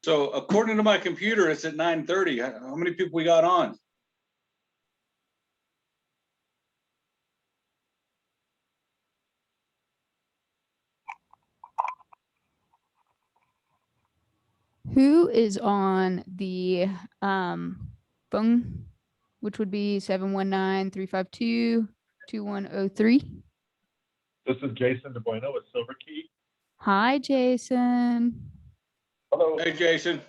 So according to my computer, it's at 9:30. How many people we got on? Who is on the phone, which would be 719-352-2103? This is Jason DeBueno with Silver Key. Hi, Jason. Hello. Hey, Jason.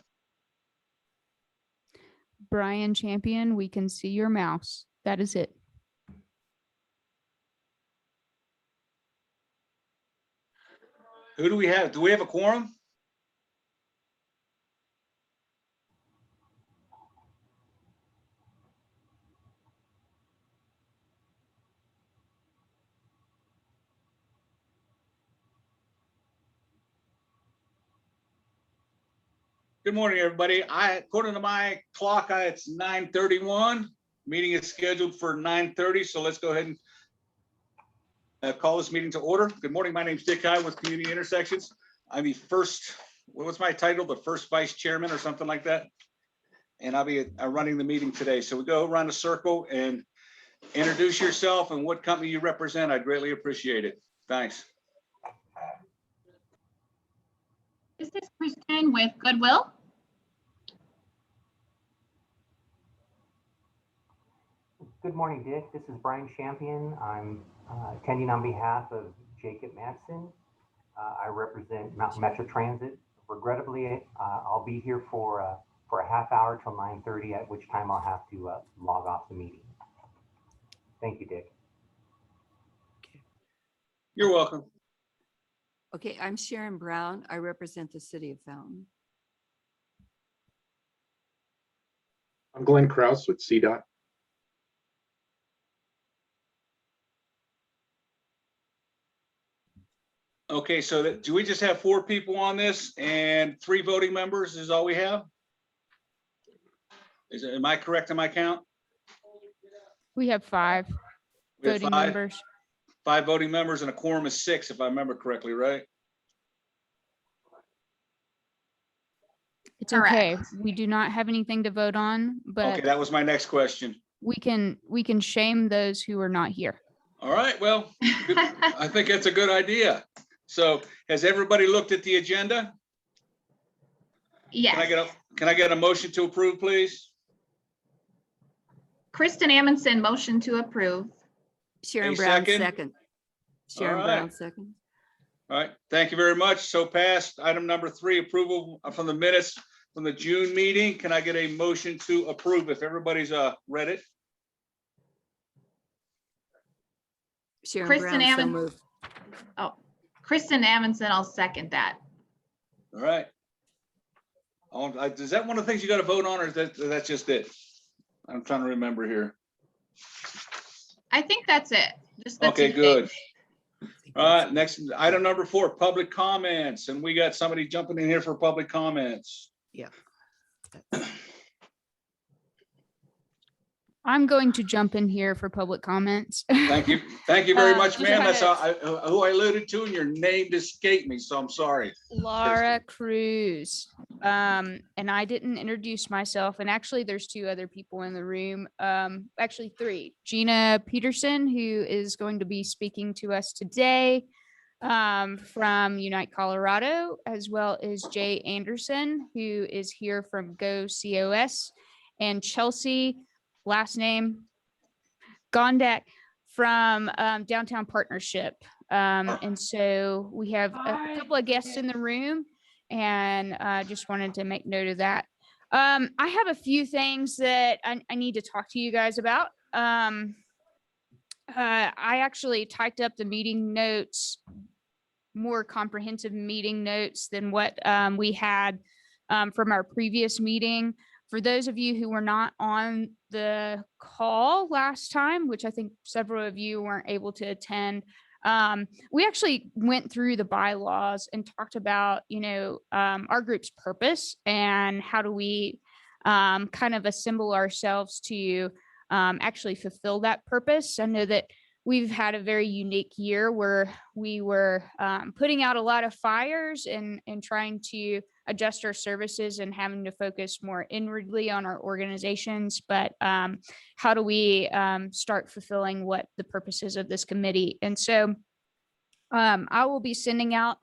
Brian Champion, we can see your mouse. That is it. Who do we have? Do we have a quorum? Good morning, everybody. According to my clock, it's 9:31. Meeting is scheduled for 9:30, so let's go ahead and call this meeting to order. Good morning. My name is Dick High with Community Intersections. I'm the first, what's my title? The first vice chairman or something like that. And I'll be running the meeting today. So we go around a circle and introduce yourself and what company you represent. I'd greatly appreciate it. Thanks. This is Kristen with Goodwill. Good morning, Dick. This is Brian Champion. I'm attending on behalf of Jacob Madsen. I represent Mountain Metro Transit. Regrettably, I'll be here for a half hour till 9:30, at which time I'll have to log off the meeting. Thank you, Dick. You're welcome. Okay, I'm Sharon Brown. I represent the city of Fountain. I'm Glenn Kraus with CDOT. Okay, so do we just have 4 people on this and 3 voting members is all we have? Am I correct in my count? We have 5 We have voting members. 5 voting members and a quorum is 6, if I remember correctly, right? It's Correct. okay. We do not have anything to vote on, but Okay, that was my next question. we can shame those who are not here. All right, well, I think that's a good idea. So has everybody looked at the agenda? Yes. Can I get a motion to approve, please? Kristen Amundson, motion to approve. Sharon A Brown, second? second. Sharon All Brown, right. second. All right, thank you very much. So passed. Item number 3, approval from the minutes from the June meeting. Can I get a motion to approve if everybody's read it? Sharon Kristen Brown, so Ammon- moved. Oh, Kristen Amundson, I'll second that. All right. Is that one of the things you got to vote on, or is that's just it? I'm trying to remember here. I think that's it. Just the Okay, 2 good. things. All right, next item number 4, public comments, and we got somebody jumping in here for public comments. Yeah. I'm going to jump in here for public comments. Thank you very much, just ma'am. That's had who I alluded to, and your name escaped me, so I'm sorry. Laura Cruz. And I didn't introduce myself. And actually, there's 2 other people in the room. Actually 3. Gina Peterson, who is going to be speaking to us today from Unite Colorado, as well as Jay Anderson, who is here from Go COS, and Chelsea, last name Gondak, from Downtown Partnership. And so we have a couple of guests in the room, and just wanted to make note of that. I have a few things that I need to talk to you guys about. I actually typed up the meeting notes, more comprehensive meeting notes than what we had from our previous meeting. For those of you who were not on the call last time, which I think several of you weren't able to attend, we actually went through the bylaws and talked about, our group's purpose and how do we kind of assemble ourselves to actually fulfill that purpose. I know that we've had a very unique year where we were putting out a lot of fires and trying to adjust our services and having to focus more inwardly on our organizations, but how do we start fulfilling what the purposes of this committee? And so I will be sending out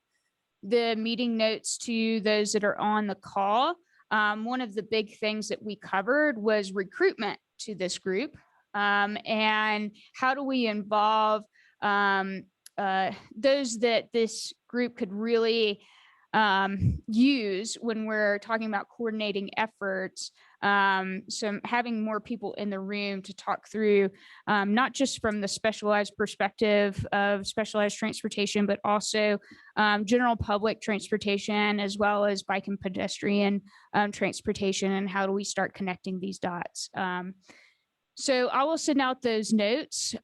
the meeting notes to those that are on the call. One of the big things that we covered was recruitment to this group, and how do we involve those that this group could really use when we're talking about coordinating efforts. So having more people in the room to talk through, not just from the specialized perspective of specialized transportation, but also general public transportation, as well as bike and pedestrian transportation, and how do we start connecting these dots. So I will send out those notes.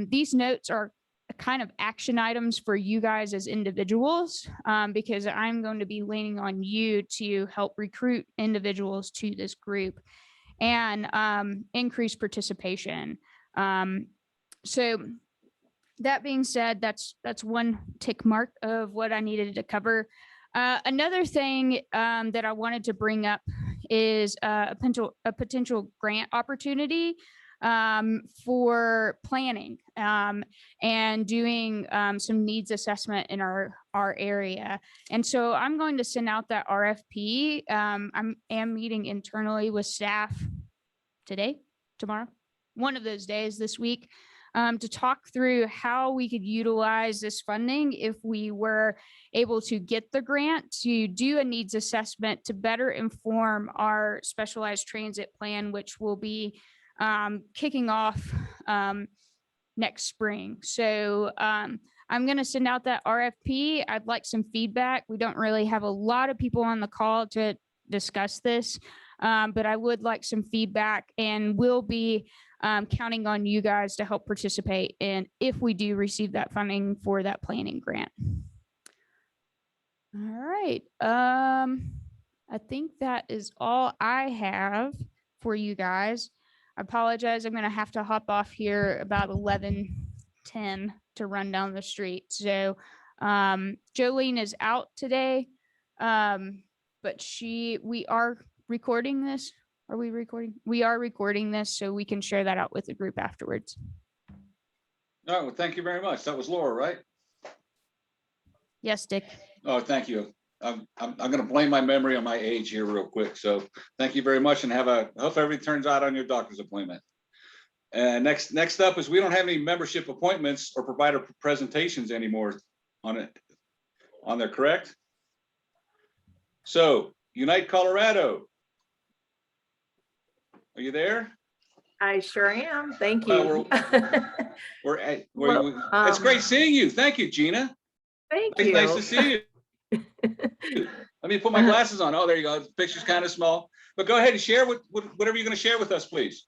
These notes are kind of action items for you guys as individuals, because I'm going to be leaning on you to help recruit individuals to this group and increase participation. So that being said, that's one tick mark of what I needed to cover. Another thing that I wanted to bring up is a potential grant opportunity for planning and doing some needs assessment in our area. And so I'm going to send out that RFP. I am meeting internally with staff today, tomorrow, one of those days this week, to talk through how we could utilize this funding if we were able to get the grant to do a needs assessment to better inform our specialized transit plan, which will be kicking off next spring. So I'm going to send out that RFP. I'd like some feedback. We don't really have a lot of people on the call to discuss this, but I would like some feedback, and we'll be counting on you guys to help participate in if we do receive that funding for that planning grant. All right. I think that is all I have for you guys. I apologize. I'm going to have to hop off here about 11:10 to run down the street. So Jolene is out today, but we are recording this. Are we recording? We are recording this, so we can share that out with the group afterwards. All right, well, thank you very much. That was Laura, right? Yes, Dick. Oh, thank you. I'm going to blame my memory on my age here real quick. So thank you very much, and hope everything turns out on your doctor's appointment. And next up is we don't have any membership appointments or provider presentations anymore on there, correct? So Unite Colorado. Are you there? I sure am. Thank you. It's great seeing you. Thank you, Gina. Thank you. Nice to see you. Let me put my glasses on. Oh, there you go. The picture's kind of small, but go ahead and share whatever you're going to share with us, please.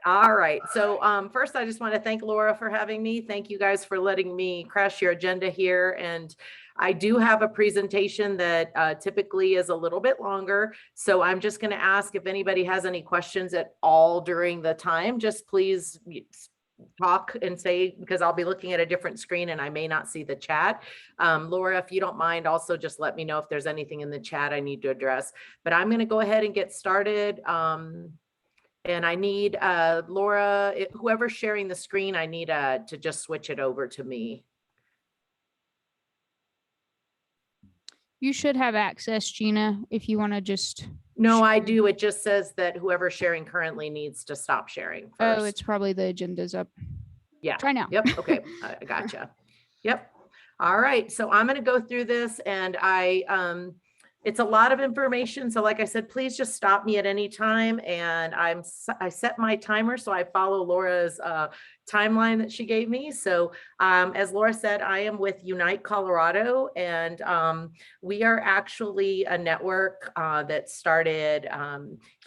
All right. So first, I just want to thank Laura for having me. Thank you guys for letting me crash your agenda here. And I do have a presentation that typically is a little bit longer. So I'm just going to ask if anybody has any questions at all during the time, just please talk and say, because I'll be looking at a different screen and I may not see the chat. Laura, if you don't mind, also just let me know if there's anything in the chat I need to address. But I'm going to go ahead and get started. And I need Laura, whoever's sharing the screen, I need to just switch it over to me. You should have access, Gina, if you want to just. No, I do. It just says that whoever's sharing currently needs to stop sharing first. Oh, it's probably the agenda's up. Yeah. Try now. Yep. Okay. I gotcha. Yep. All right. So I'm going to go through this, and it's a lot of information. So like I said, please just stop me at any time. And I set my timer, so I follow Laura's timeline that she gave me. So as Laura said, I am with Unite Colorado, and we are actually a network that started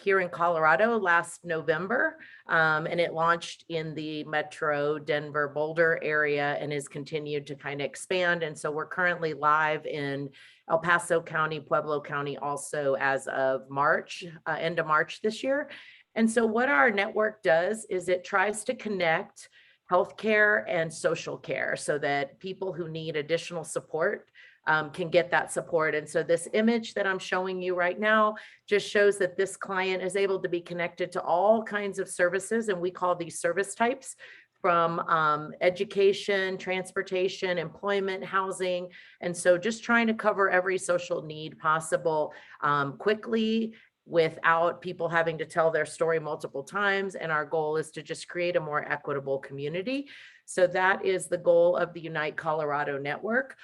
here in Colorado last November, and it launched in the Metro Denver Boulder area and has continued to kind of expand. And so we're currently live in El Paso County, Pueblo County also as of March, end of March this year. And so what our network does is it tries to connect healthcare and social care so that people who need additional support can get that support. And so this image that I'm showing you right now just shows that this client is able to be connected to all kinds of services, and we call these service types, from education, transportation, employment, housing. And so just trying to cover every social need possible quickly, without people having to tell their story multiple times. And our goal is to just create a more equitable community. So that is the goal of the Unite Colorado Network.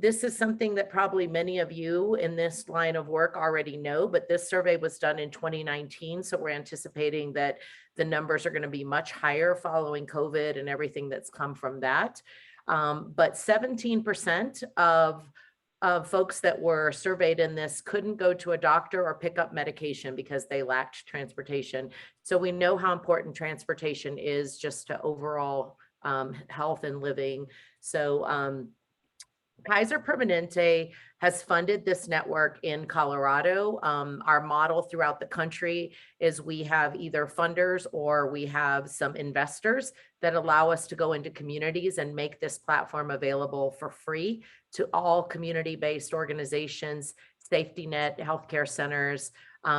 This is something that probably many of you in this line of work already know, but this survey was done in 2019. So we're anticipating that the numbers are going to be much higher following COVID and everything that's come from that. But 17% of folks that were surveyed in this couldn't go to a doctor or pick up medication because they lacked transportation. So we know how important transportation is just to overall health and living. So Kaiser Permanente has funded this network in Colorado. Our model throughout the country is we have either funders or we have some investors that allow us to go into communities and make this platform available for free to all community-based organizations, safety net, healthcare centers,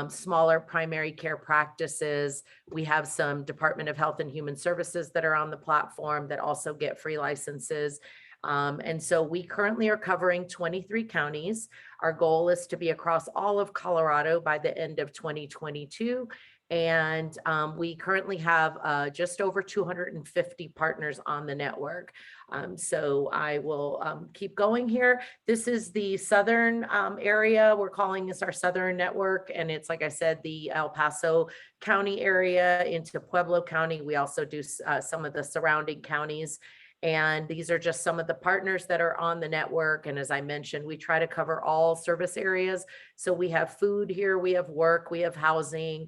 smaller primary care practices. We have some Department of Health and Human Services that are on the platform that also get free licenses. And so we currently are covering 23 counties. Our goal is to be across all of Colorado by the end of 2022. And we currently have just over 250 partners on the network. So I will keep going here. This is the southern area. We're calling this our southern network. And it's, like I said, the El Paso County area into Pueblo County. We also do some of the surrounding counties. And these are just some of the partners that are on the network. And as I mentioned, we try to cover all service areas. So we have food here, we have work, we have housing.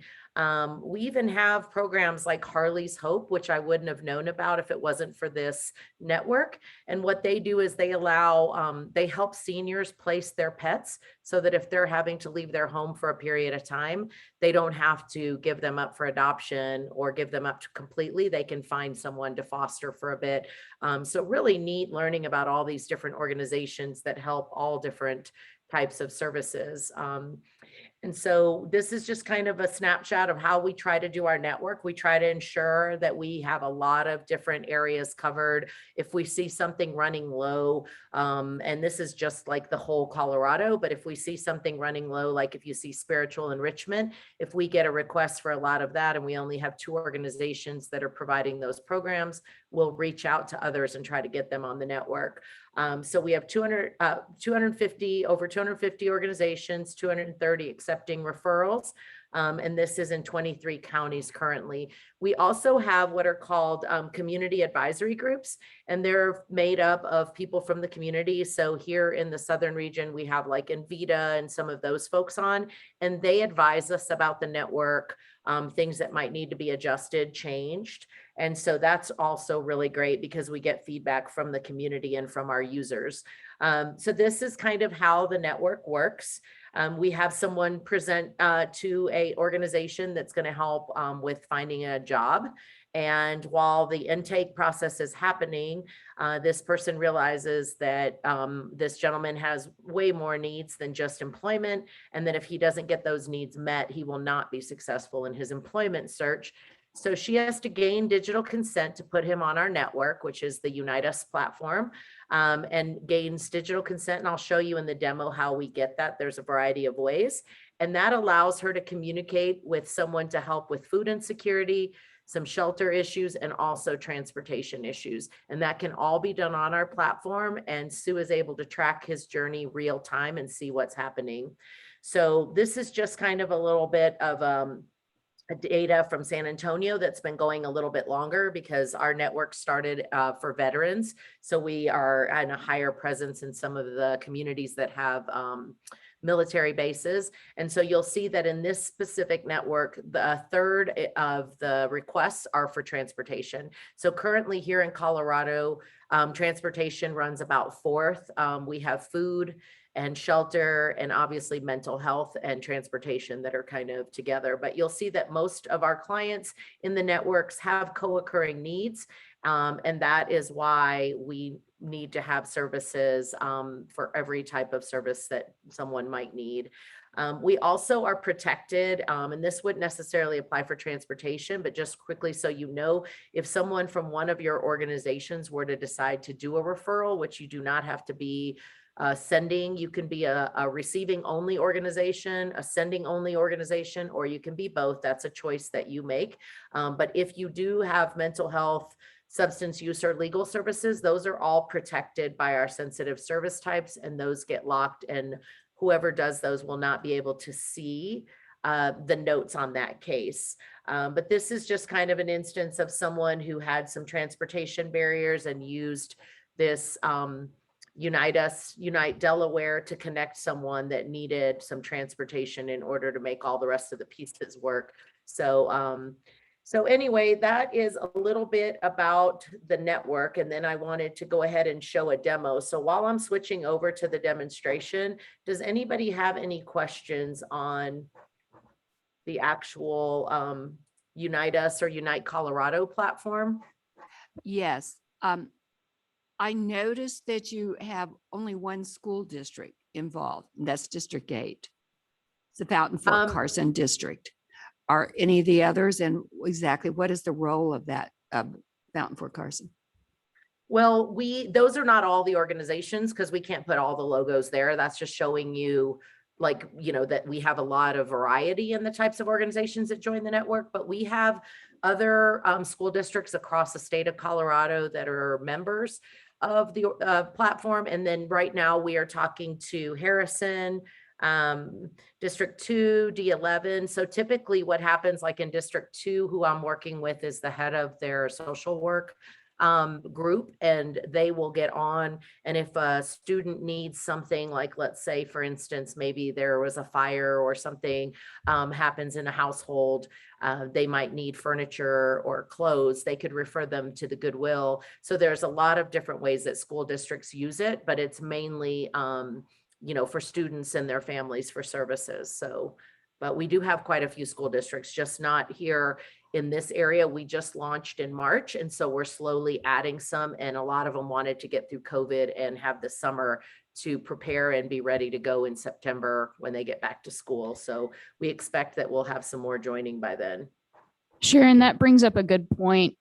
We even have programs like Harley's Hope, which I wouldn't have known about if it wasn't for this network. And what they do is they allow, they help seniors place their pets so that if they're having to leave their home for a period of time, they don't have to give them up for adoption or give them up to completely. They can find someone to foster for a bit. So really neat learning about all these different organizations that help all different types of services. And so this is just kind of a snapshot of how we try to do our network. We try to ensure that we have a lot of different areas covered. If we see something running low, and this is just like the whole Colorado, but if we see something running low, like if you see spiritual enrichment, if we get a request for a lot of that and we only have 2 organizations that are providing those programs, we'll reach out to others and try to get them on the network. So we have 250, over 250 organizations, 230 accepting referrals. And this is in 23 counties currently. We also have what are called community advisory groups, and they're made up of people from the community. So here in the southern region, we have like Envita and some of those folks on, and they advise us about the network, things that might need to be adjusted, changed. And so that's also really great because we get feedback from the community and from our users. So this is kind of how the network works. We have someone present to a organization that's going to help with finding a job. And while the intake process is happening, this person realizes that this gentleman has way more needs than just employment, and that if he doesn't get those needs met, he will not be successful in his employment search. So she has to gain digital consent to put him on our network, which is the Unite Us platform, and gains digital consent. And I'll show you in the demo how we get that. There's a variety of ways. And that allows her to communicate with someone to help with food insecurity, some shelter issues, and also transportation issues. And that can all be done on our platform. And Sue is able to track his journey real time and see what's happening. So this is just kind of a little bit of data from San Antonio that's been going a little bit longer because our network started for veterans. So we are in a higher presence in some of the communities that have military bases. And so you'll see that in this specific network, the third of the requests are for transportation. So currently here in Colorado, transportation runs about 4th. We have food and shelter and obviously mental health and transportation that are kind of together. But you'll see that most of our clients in the networks have co-occurring needs. And that is why we need to have services for every type of service that someone might need. We also are protected, and this wouldn't necessarily apply for transportation, but just quickly so you know, if someone from one of your organizations were to decide to do a referral, which you do not have to be sending, you can be a receiving only organization, a sending only organization, or you can be both. That's a choice that you make. But if you do have mental health, substance use, or legal services, those are all protected by our sensitive service types, and those get locked, and whoever does those will not be able to see the notes on that case. But this is just kind of an instance of someone who had some transportation barriers and used this Unite Delaware to connect someone that needed some transportation in order to make all the rest of the pieces work. So, so anyway, that is a little bit about the network. And then I wanted to go ahead and show a demo. So while I'm switching over to the demonstration, does anybody have any questions on the actual Unite Us or Unite Colorado platform? Yes. I noticed that you have only one school district involved, and that's District 8. It's the Fountain Fort Carson District. Are any of the others, and exactly what is the role of that Fountain Fort Carson? Well, those are not all the organizations because we can't put all the logos there. That's just showing you, like, you know, that we have a lot of variety in the types of organizations that join the network, but we have other school districts across the state of Colorado that are members of the platform. And then right now we are talking to Harrison, District 2, D11. So typically what happens, like in District 2, who I'm working with is the head of their social work group, and they will get on. And if a student needs something, like, let's say, for instance, maybe there was a fire or something happens in a household, they might need furniture or clothes, they could refer them to the Goodwill. So there's a lot of different ways that school districts use it, but it's mainly, you know, for students and their families for services. So, but we do have quite a few school districts, just not here in this area. We just launched in March, and so we're slowly adding some, and a lot of them wanted to get through COVID and have the summer to prepare and be ready to go in September when they get back to school. So we expect that we'll have some more joining by then. Sharon, that brings up a good point.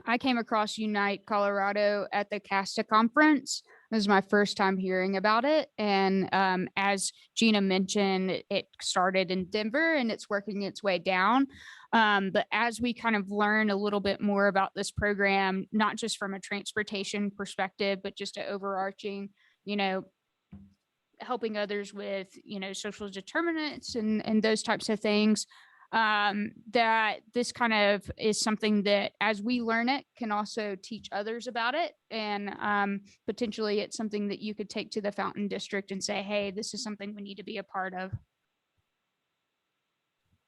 I came across Unite Colorado at the CASTA conference. This is my first time hearing about it. And as Gina mentioned, it started in Denver and it's working its way down. But as we kind of learn a little bit more about this program, not just from a transportation perspective, but just an overarching, you know, helping others with, you know, social determinants and those types of things, that this kind of is something that as we learn it can also teach others about it. And potentially it's something that you could take to the Fountain District and say, hey, this is something we need to be a part of.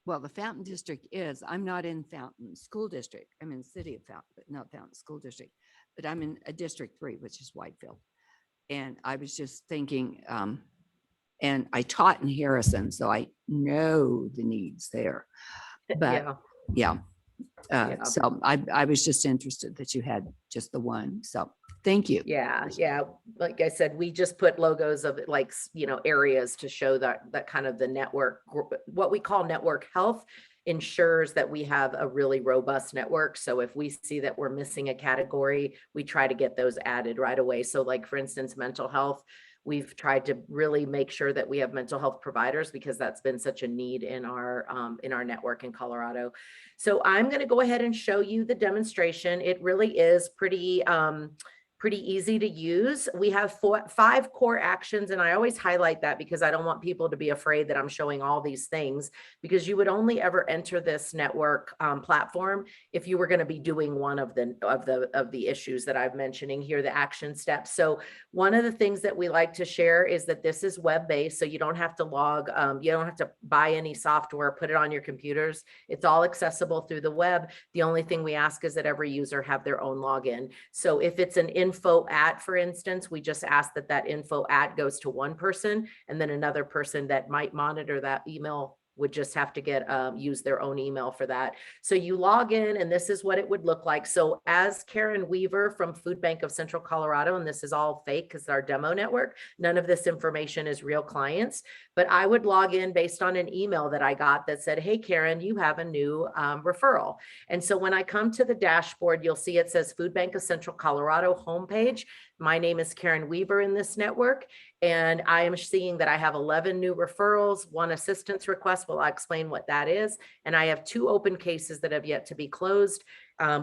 Well, the Fountain District is, I'm not in Fountain School District. I'm in the city of Fountain, but not Fountain School District. But I'm in a District 3, which is Whitefield. And I was just thinking, and I taught in Harrison, so I know the needs there. But yeah. So I was just interested that you had just the one. So thank you. Yeah. Like I said, we just put logos of, like, you know, areas to show that kind of the network, what we call network health, ensures that we have a really robust network. So if we see that we're missing a category, we try to get those added right away. So, like, for instance, mental health, we've tried to really make sure that we have mental health providers because that's been such a need in our network in Colorado. So I'm going to go ahead and show you the demonstration. It really is pretty easy to use. We have 5 core actions, and I always highlight that because I don't want people to be afraid that I'm showing all these things, because you would only ever enter this network platform if you were going to be doing one of the issues that I'm mentioning here, the action steps. So one of the things that we like to share is that this is web-based, so you don't have to log, you don't have to buy any software, put it on your computers. It's all accessible through the web. The only thing we ask is that every user have their own login. So if it's an info at, for instance, we just ask that info at goes to one person, and then another person that might monitor that email would just have to get, use their own email for that. So you log in and this is what it would look like. So as Karen Weaver from Food Bank of Central Colorado, and this is all fake because our demo network, none of this information is real clients, but I would log in based on an email that I got that said, hey, Karen, you have a new referral. And so when I come to the dashboard, you'll see it says Food Bank of Central Colorado homepage. My name is Karen Weaver in this network, and I am seeing that I have 11 new referrals, 1 assistance request. Well, I'll explain what that is. And I have 2 open cases that have yet to be closed,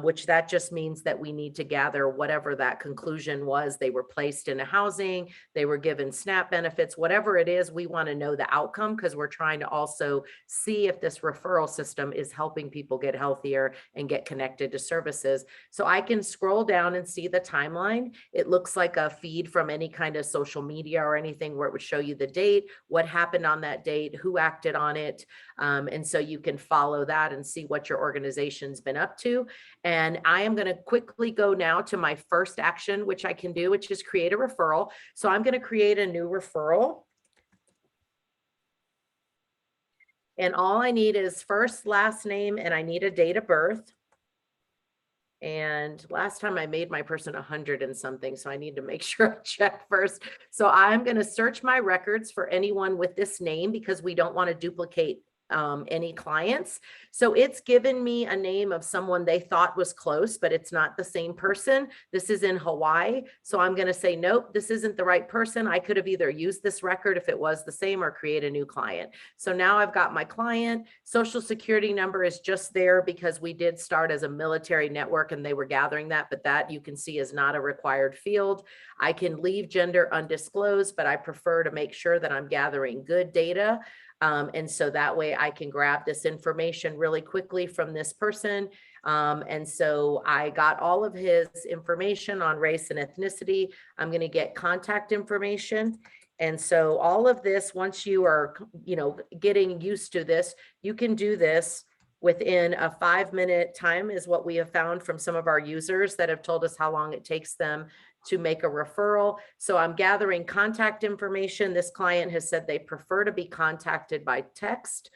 which that just means that we need to gather whatever that conclusion was. They were placed in a housing, they were given SNAP benefits, whatever it is, we want to know the outcome because we're trying to also see if this referral system is helping people get healthier and get connected to services. So I can scroll down and see the timeline. It looks like a feed from any kind of social media or anything where it would show you the date, what happened on that date, who acted on it. And so you can follow that and see what your organization's been up to. And I am going to quickly go now to my first action, which I can do, which is create a referral. So I'm going to create a new referral. And all I need is first, last name, and I need a date of birth. And last time I made my person 100 and something, so I need to make sure I check first. So I'm going to search my records for anyone with this name because we don't want to duplicate any clients. So it's given me a name of someone they thought was close, but it's not the same person. This is in Hawaii. So I'm going to say, nope, this isn't the right person. I could have either used this record if it was the same or create a new client. So now I've got my client. Social security number is just there because we did start as a military network and they were gathering that, but that you can see is not a required field. I can leave gender undisclosed, but I prefer to make sure that I'm gathering good data. And so that way I can grab this information really quickly from this person. And so I got all of his information on race and ethnicity. I'm going to get contact information. And so all of this, once you are, getting used to this, you can do this within a 5-minute time is what we have found from some of our users that have told us how long it takes them to make a referral. So I'm gathering contact information. This client has said they prefer to be contacted by text,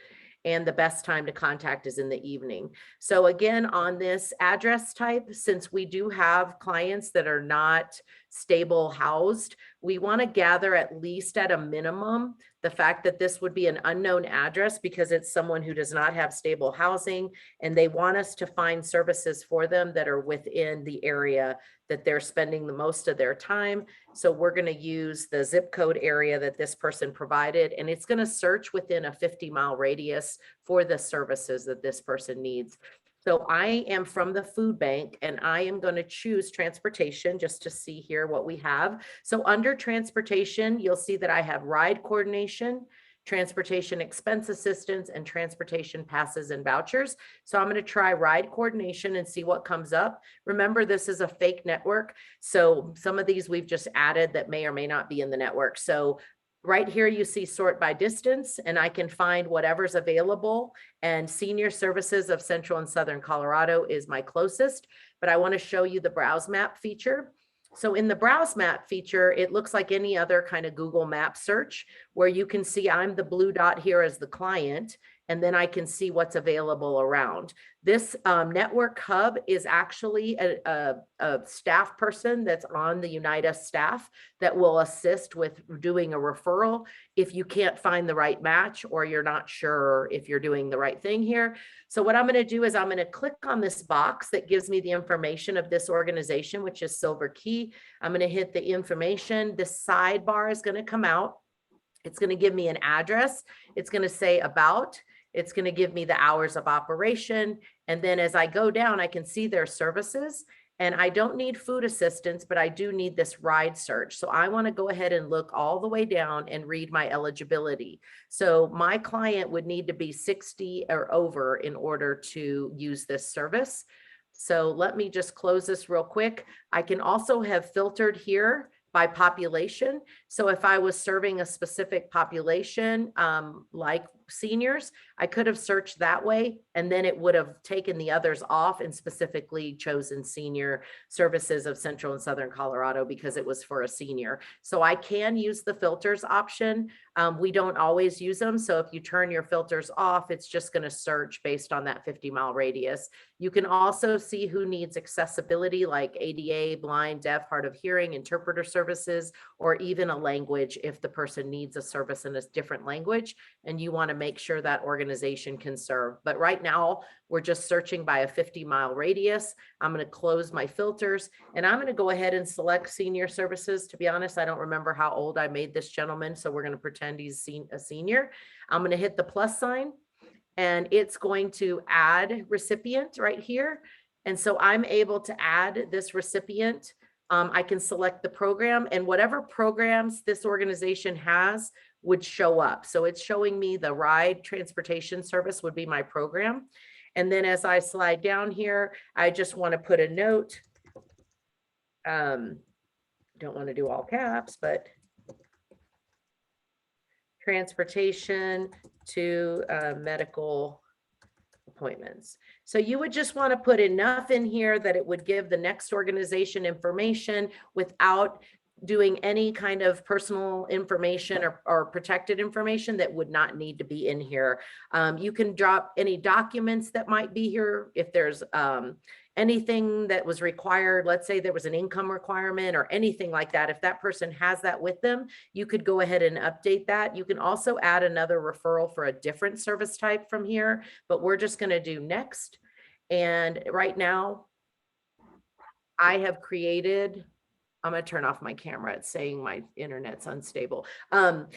and the best time to contact is in the evening. So again, on this address type, since we do have clients that are not stable housed, we want to gather at least at a minimum the fact that this would be an unknown address because it's someone who does not have stable housing, and they want us to find services for them that are within the area that they're spending the most of their time. So we're going to use the zip code area that this person provided, and it's going to search within a 50-mile radius for the services that this person needs. So I am from the food bank and I am going to choose transportation just to see here what we have. So under transportation, you'll see that I have ride coordination, transportation expense assistance, and transportation passes and vouchers. So I'm going to try ride coordination and see what comes up. Remember, this is a fake network. So some of these we've just added that may or may not be in the network. So right here, you see sort by distance, and I can find whatever's available. And Senior Services of Central and Southern Colorado is my closest, but I want to show you the browse map feature. So in the browse map feature, it looks like any other kind of Google map search where you can see I'm the blue dot here as the client, and then I can see what's available around. This network hub is actually a staff person that's on the Unite Us staff that will assist with doing a referral if you can't find the right match or you're not sure if you're doing the right thing here. So what I'm going to do is I'm going to click on this box that gives me the information of this organization, which is Silver Key. I'm going to hit the information. This sidebar is going to come out. It's going to give me an address. It's going to say about. It's going to give me the hours of operation. And then as I go down, I can see their services. And I don't need food assistance, but I do need this ride search. So I want to go ahead and look all the way down and read my eligibility. So my client would need to be 60 or over in order to use this service. So let me just close this real quick. I can also have filtered here by population. So if I was serving a specific population, like seniors, I could have searched that way, and then it would have taken the others off and specifically chosen Senior Services of Central and Southern Colorado because it was for a senior. So I can use the filters option. We don't always use them. So if you turn your filters off, it's just going to search based on that 50-mile radius. You can also see who needs accessibility like ADA, blind, deaf, hard of hearing, interpreter services, or even a language if the person needs a service in a different language and you want to make sure that organization can serve. But right now, we're just searching by a 50-mile radius. I'm going to close my filters and I'm going to go ahead and select senior services. To be honest, I don't remember how old I made this gentleman, so we're going to pretend he's a senior. I'm going to hit the plus sign and it's going to add recipient right here. And so I'm able to add this recipient. I can select the program and whatever programs this organization has would show up. So it's showing me the ride transportation service would be my program. And then as I slide down here, I just want to put a note. Don't want to do all caps, but transportation to medical appointments. So you would just want to put enough in here that it would give the next organization information without doing any kind of personal information or protected information that would not need to be in here. You can drop any documents that might be here. If there's anything that was required, let's say there was an income requirement or anything like that, if that person has that with them, you could go ahead and update that. You can also add another referral for a different service type from here, but we're just going to do next. And right now, I have created, I'm going to turn off my camera. It's saying my internet's unstable.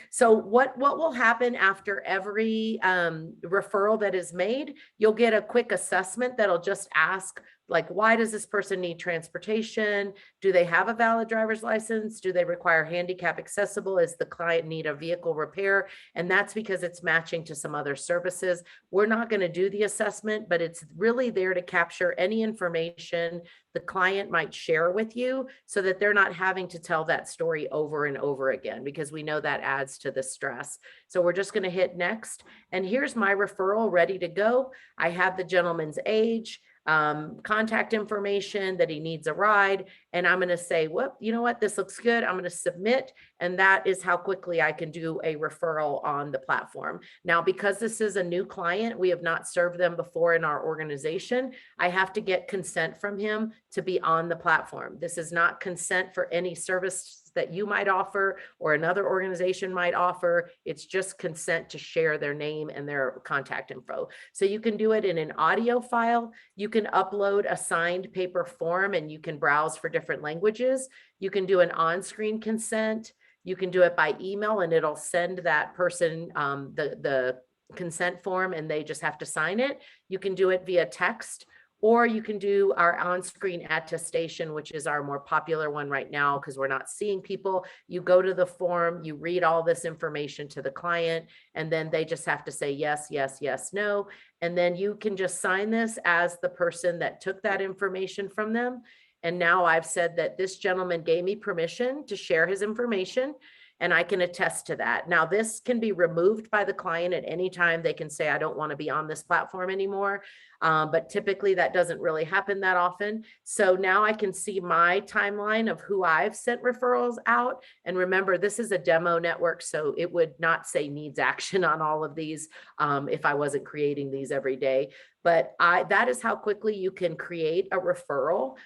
So what will happen after every referral that is made, you'll get a quick assessment that'll just ask, like, why does this person need transportation? Do they have a valid driver's license? Do they require handicap accessible? Does the client need a vehicle repair? And that's because it's matching to some other services. We're not going to do the assessment, but it's really there to capture any information the client might share with you so that they're not having to tell that story over and over again, because we know that adds to the stress. So we're just going to hit next. And here's my referral ready to go. I have the gentleman's age, contact information, that he needs a ride. And I'm going to say, whoop, you know what, this looks good. I'm going to submit. And that is how quickly I can do a referral on the platform. Now, because this is a new client, we have not served them before in our organization. I have to get consent from him to be on the platform. This is not consent for any service that you might offer or another organization might offer. It's just consent to share their name and their contact info. So you can do it in an audio file. You can upload a signed paper form and you can browse for different languages. You can do an on-screen consent. You can do it by email and it'll send that person the consent form and they just have to sign it. You can do it via text. Or you can do our on-screen attestation, which is our more popular one right now because we're not seeing people. You go to the form, you read all this information to the client, and then they just have to say yes, yes, yes, no. And then you can just sign this as the person that took that information from them. And now I've said that this gentleman gave me permission to share his information, and I can attest to that. Now, this can be removed by the client at any time. They can say, I don't want to be on this platform anymore. But typically that doesn't really happen that often. So now I can see my timeline of who I've sent referrals out. And remember, this is a demo network, so it would not say needs action on all of these if I wasn't creating these every day. But that is how quickly you can create a referral.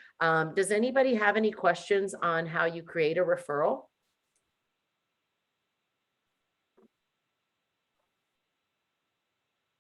Does anybody have any questions on how you create a referral?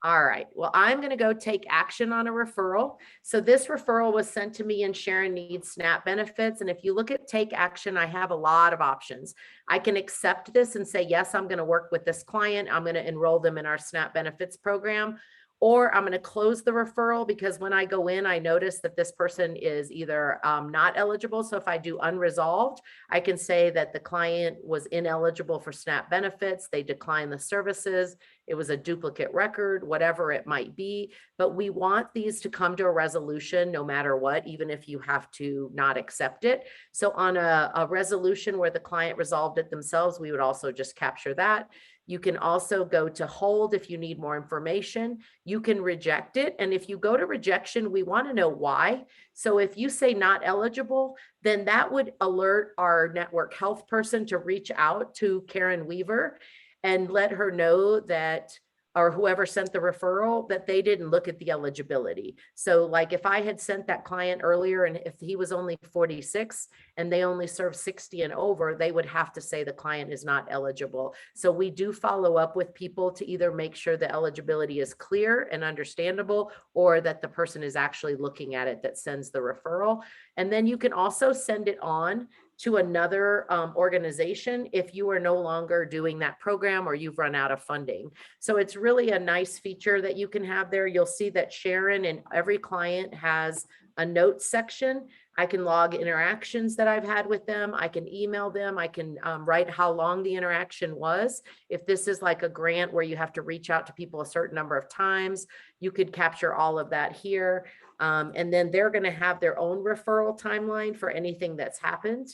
All right, well, I'm going to go take action on a referral. So this referral was sent to me and Sharon needs SNAP benefits. And if you look at take action, I have a lot of options. I can accept this and say, yes, I'm going to work with this client. I'm going to enroll them in our SNAP benefits program. Or I'm going to close the referral because when I go in, I notice that this person is either not eligible. So if I do unresolved, I can say that the client was ineligible for SNAP benefits. They declined the services. It was a duplicate record, whatever it might be. But we want these to come to a resolution no matter what, even if you have to not accept it. So on a resolution where the client resolved it themselves, we would also just capture that. You can also go to hold if you need more information. You can reject it. And if you go to rejection, we want to know why. So if you say not eligible, then that would alert our network health person to reach out to Karen Weaver. and let her know that, or whoever sent the referral, that they didn't look at the eligibility. So like if I had sent that client earlier and if he was only 46 and they only serve 60 and over, they would have to say the client is not eligible. So we do follow up with people to either make sure the eligibility is clear and understandable, or that the person is actually looking at it that sends the referral. And then you can also send it on to another organization if you are no longer doing that program or you've run out of funding. So it's really a nice feature that you can have there. You'll see that Sharon and every client has a notes section. I can log interactions that I've had with them. I can email them. I can write how long the interaction was. If this is like a grant where you have to reach out to people a certain number of times, you could capture all of that here. And then they're going to have their own referral timeline for anything that's happened.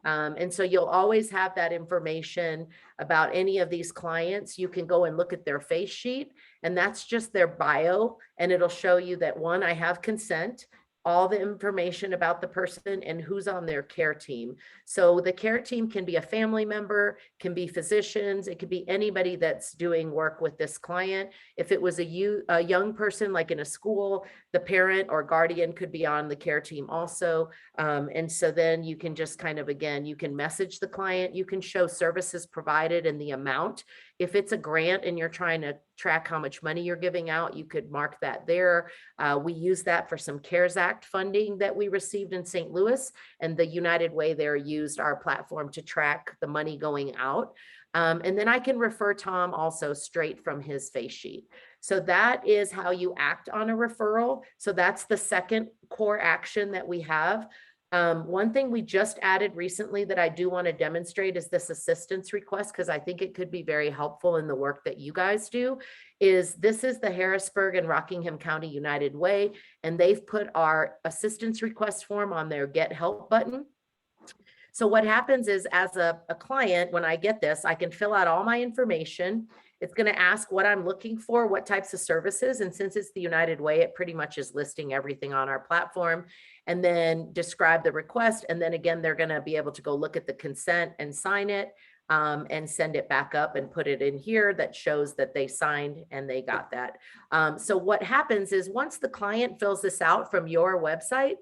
And so you'll always have that information about any of these clients. You can go and look at their face sheet, and that's just their bio. And it'll show you that, one, I have consent, all the information about the person and who's on their care team. So the care team can be a family member, can be physicians, it could be anybody that's doing work with this client. If it was a young person, like in a school, the parent or guardian could be on the care team also. And so then you can just kind of, again, you can message the client, you can show services provided and the amount. If it's a grant and you're trying to track how much money you're giving out, you could mark that there. We use that for some CARES Act funding that we received in St. Louis, and the United Way there used our platform to track the money going out. And then I can refer Tom also straight from his face sheet. So that is how you act on a referral. So that's the second core action that we have. One thing we just added recently that I do want to demonstrate is this assistance request, because I think it could be very helpful in the work that you guys do. This is the Harrisburg and Rockingham County United Way, and they've put our assistance request form on their Get Help button. So what happens is, as a client, when I get this, I can fill out all my information. It's going to ask what I'm looking for, what types of services. And since it's the United Way, it pretty much is listing everything on our platform, and then describe the request. And then again, they're going to be able to go look at the consent and sign it, and send it back up and put it in here that shows that they signed and they got that. So what happens is, once the client fills this out from your website,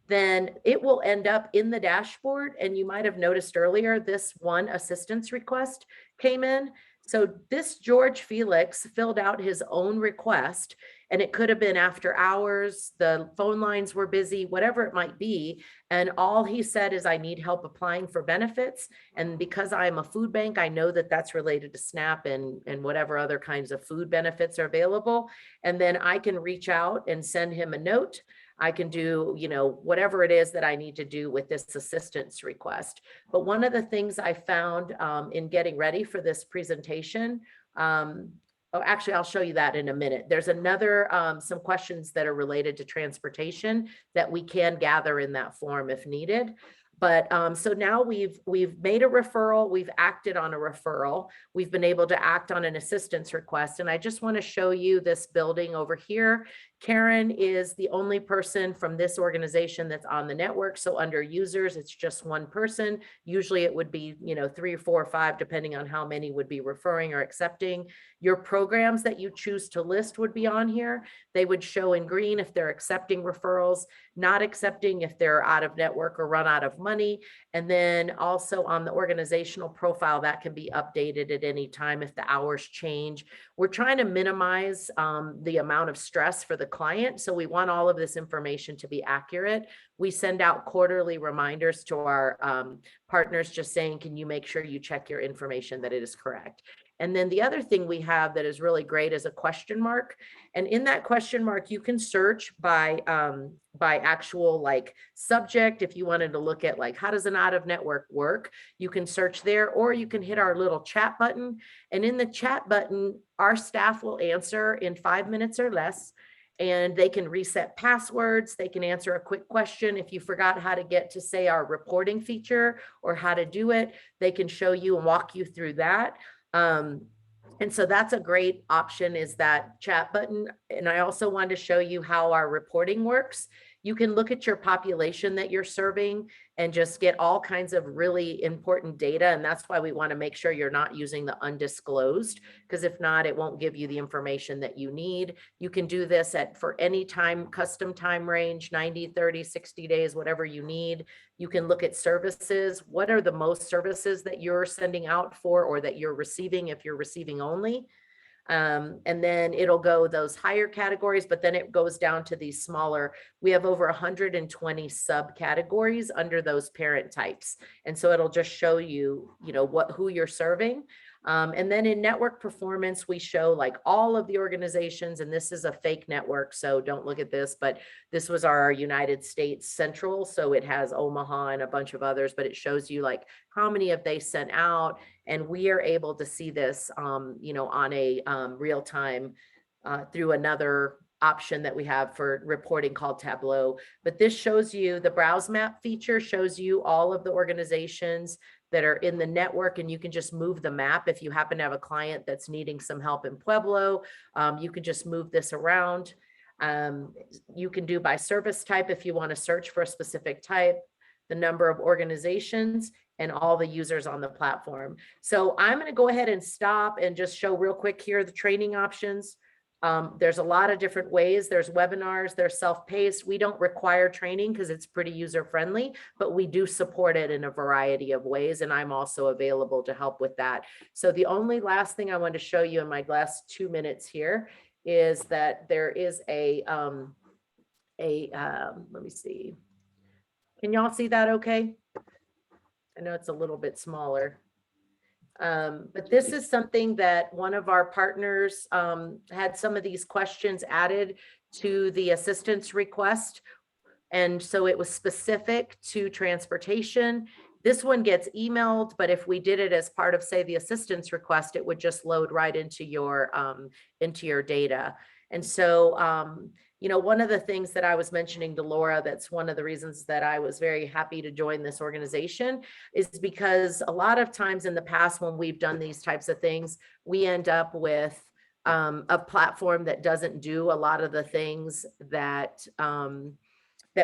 then it will end up in the dashboard. And you might have noticed earlier, this one assistance request came in. So this George Felix filled out his own request, and it could have been after hours, the phone lines were busy, whatever it might be. And all he said is, I need help applying for benefits. And because I'm a food bank, I know that that's related to SNAP and whatever other kinds of food benefits are available. And then I can reach out and send him a note. I can do, whatever it is that I need to do with this assistance request. But one of the things I found in getting ready for this presentation, actually, I'll show you that in a minute. There's another, some questions that are related to transportation that we can gather in that form if needed. But so now we've made a referral, we've acted on a referral, we've been able to act on an assistance request. And I just want to show you this building over here. Karen is the only person from this organization that's on the network. So under users, it's just one person. Usually it would be, 3 or 4 or 5, depending on how many would be referring or accepting. Your programs that you choose to list would be on here. They would show in green if they're accepting referrals, not accepting if they're out of network or run out of money. And then also on the organizational profile, that can be updated at any time if the hours change. We're trying to minimize the amount of stress for the client. So we want all of this information to be accurate. We send out quarterly reminders to our partners just saying, can you make sure you check your information that it is correct? And then the other thing we have that is really great is a question mark. And in that question mark, you can search by actual like subject. If you wanted to look at like, how does an out of network work? You can search there, or you can hit our little chat button. And in the chat button, our staff will answer in 5 minutes or less. And they can reset passwords. They can answer a quick question. If you forgot how to get to, say, our reporting feature or how to do it, they can show you and walk you through that. And so that's a great option, is that chat button. And I also wanted to show you how our reporting works. you can look at your population that you're serving and just get all kinds of really important data. And that's why we want to make sure you're not using the undisclosed, because if not, it won't give you the information that you need. You can do this for any time, custom time range, 90, 30, 60 days, whatever you need. You can look at services. What are the most services that you're sending out for, or that you're receiving if you're receiving only? And then it'll go those higher categories, but then it goes down to these smaller. We have over 120 subcategories under those parent types. And so it'll just show you, who you're serving. And then in network performance, we show like all of the organizations, and this is a fake network, so don't look at this, but this was our United States Central. So it has Omaha and a bunch of others, but it shows you like how many have they sent out. And we are able to see this, on a real time through another option that we have for reporting called Tableau. But this shows you, the browse map feature shows you all of the organizations that are in the network, and you can just move the map. If you happen to have a client that's needing some help in Pueblo, you can just move this around. You can do by service type if you want to search for a specific type, the number of organizations, and all the users on the platform. So I'm going to go ahead and stop and just show real quick here the training options. There's a lot of different ways. There's webinars, there's self-paced. We don't require training because it's pretty user-friendly, but we do support it in a variety of ways. And I'm also available to help with that. So the only last thing I want to show you in my last 2 minutes here is that there is let me see. Can y'all see that okay? I know it's a little bit smaller. But this is something that one of our partners had some of these questions added to the assistance request. And so it was specific to transportation. This one gets emailed, but if we did it as part of, say, the assistance request, it would just load right into your data. And so, one of the things that I was mentioning to Laura, that's one of the reasons that I was very happy to join this organization, is because a lot of times in the past when we've done these types of things, we end up with a platform that doesn't do a lot of the things that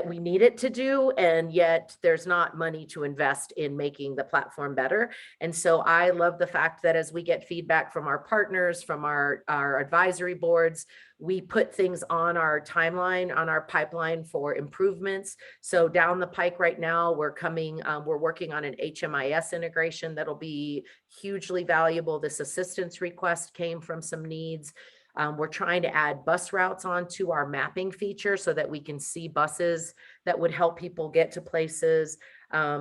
we need it to do, and yet there's not money to invest in making the platform better. And so I love the fact that as we get feedback from our partners, from our advisory boards, we put things on our timeline, on our pipeline for improvements. So down the pike right now, we're working on an HMIS integration that'll be hugely valuable. This assistance request came from some needs. We're trying to add bus routes onto our mapping feature so that we can see buses that would help people get to places.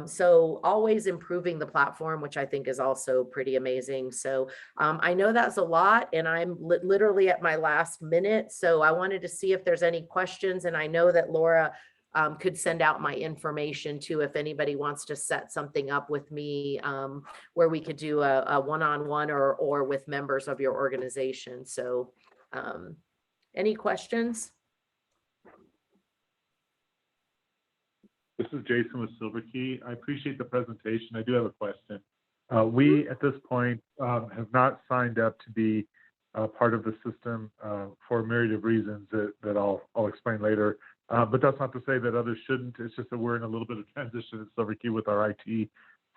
So always improving the platform, which I think is also pretty amazing. So I know that's a lot, and I'm literally at my last minute. So I wanted to see if there's any questions. And I know that Laura could send out my information too, if anybody wants to set something up with me where we could do a one-on-one or with members of your organization. So any questions? This is Jason with Silver Key. I appreciate the presentation. I do have a question. We, at this point, have not signed up to be part of the system for a myriad of reasons that I'll explain later. But that's not to say that others shouldn't. It's just that we're in a little bit of transition at Silver Key with our IT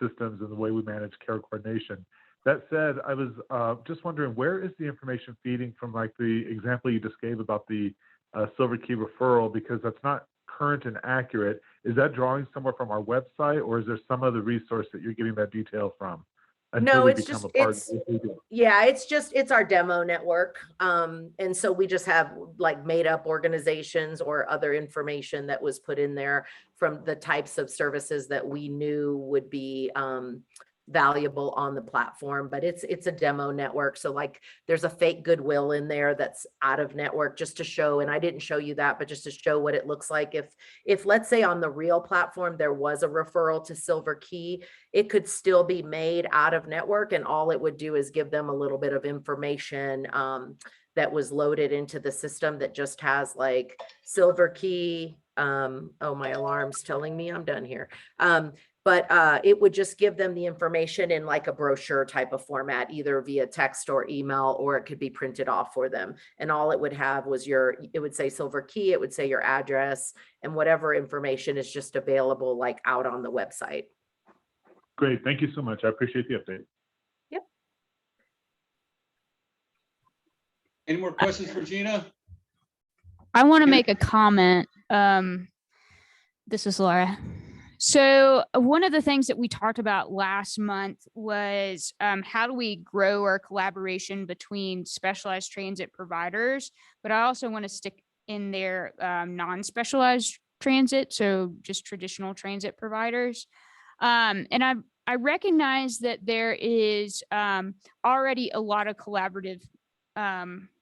systems and the way we manage care coordination. That said, I was just wondering, where is the information feeding from, like the example you just gave about the Silver Key referral, because that's not current and accurate. Is that drawing somewhere from our website, or is there some other resource that you're getting that detail from? No, it's just, it's our demo network. And so we just have like made up organizations or other information that was put in there from the types of services that we knew would be valuable on the platform, but it's a demo network. So like there's a fake goodwill in there that's out of network, just to show, and I didn't show you that, but just to show what it looks like. If let's say on the real platform, there was a referral to Silver Key, it could still be made out of network, and all it would do is give them a little bit of information that was loaded into the system that just has like Silver Key. Oh, my alarm's telling me I'm done here. but it would just give them the information in like a brochure type of format, either via text or email, or it could be printed off for them. And all it would have was it would say Silver Key, it would say your address, and whatever information is just available like out on the website. Great. Thank you so much. I appreciate the update. Any more questions for Gina? I want to Yeah. make a comment. This is Laura. So one of the things that we talked about last month was how do we grow our collaboration between specialized transit providers, but I also want to stick in there non-specialized transit, so just traditional transit providers. And I recognize that there is already a lot of collaborative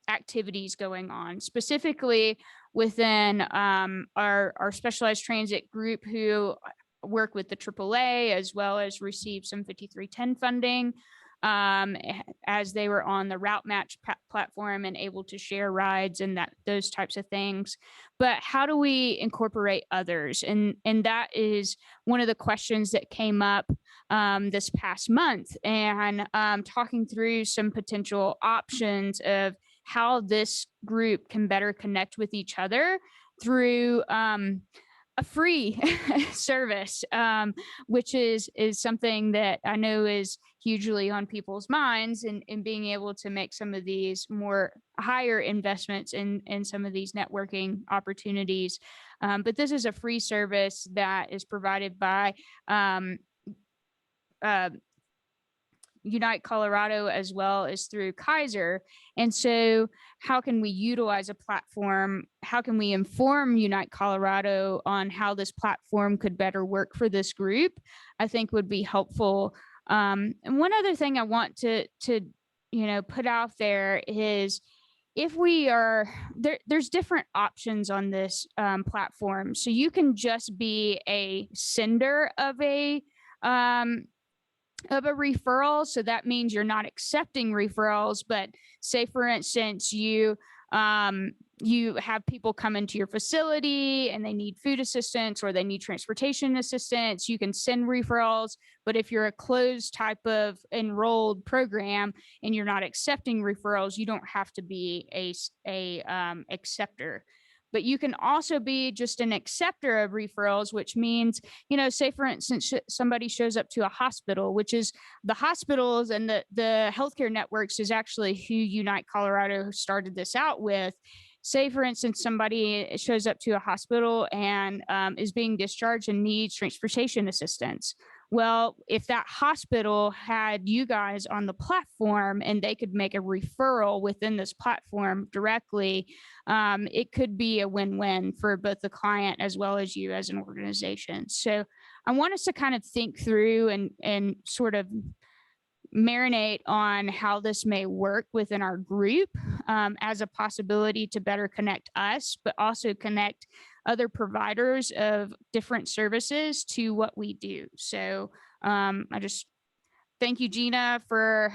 activities going on, specifically within our specialized transit group, who work with the AAA, as well as receive some 5310 funding as they were on the Route Match platform and able to share rides and those types of things. But how do we incorporate others? And that is one of the questions that came up this past month, and talking through some potential options of how this group can better connect with each other through a free service, which is something that I know is hugely on people's minds, and being able to make some of these more higher investments in some of these networking opportunities. But this is a free service that is provided by Unite Colorado, as well as through Kaiser. And so how can we utilize a platform? How can we inform Unite Colorado on how this platform could better work for this group? I think would be helpful. And one other thing I want to put out there is, if we are there's different options on this platform. So you can just be a sender of a referral. So that means you're not accepting referrals, but say, for instance, you have people come into your facility and they need food assistance or they need transportation assistance. You can send referrals, but if you're a closed type of enrolled program and you're not accepting referrals, you don't have to be a acceptor. But you can also be just an acceptor of referrals, which means, say, for instance, somebody shows up to a hospital, which is the hospitals and the healthcare networks is actually who Unite Colorado started this out with. Say, for instance, somebody shows up to a hospital and is being discharged and needs transportation assistance. Well, if that hospital had you guys on the platform and they could make a referral within this platform directly, it could be a win-win for both the client as well as you as an organization. So I want us to kind of think through and sort of marinate on how this may work within our group as a possibility to better connect us, but also connect other providers of different services to what we do. So I just thank you, Gina, for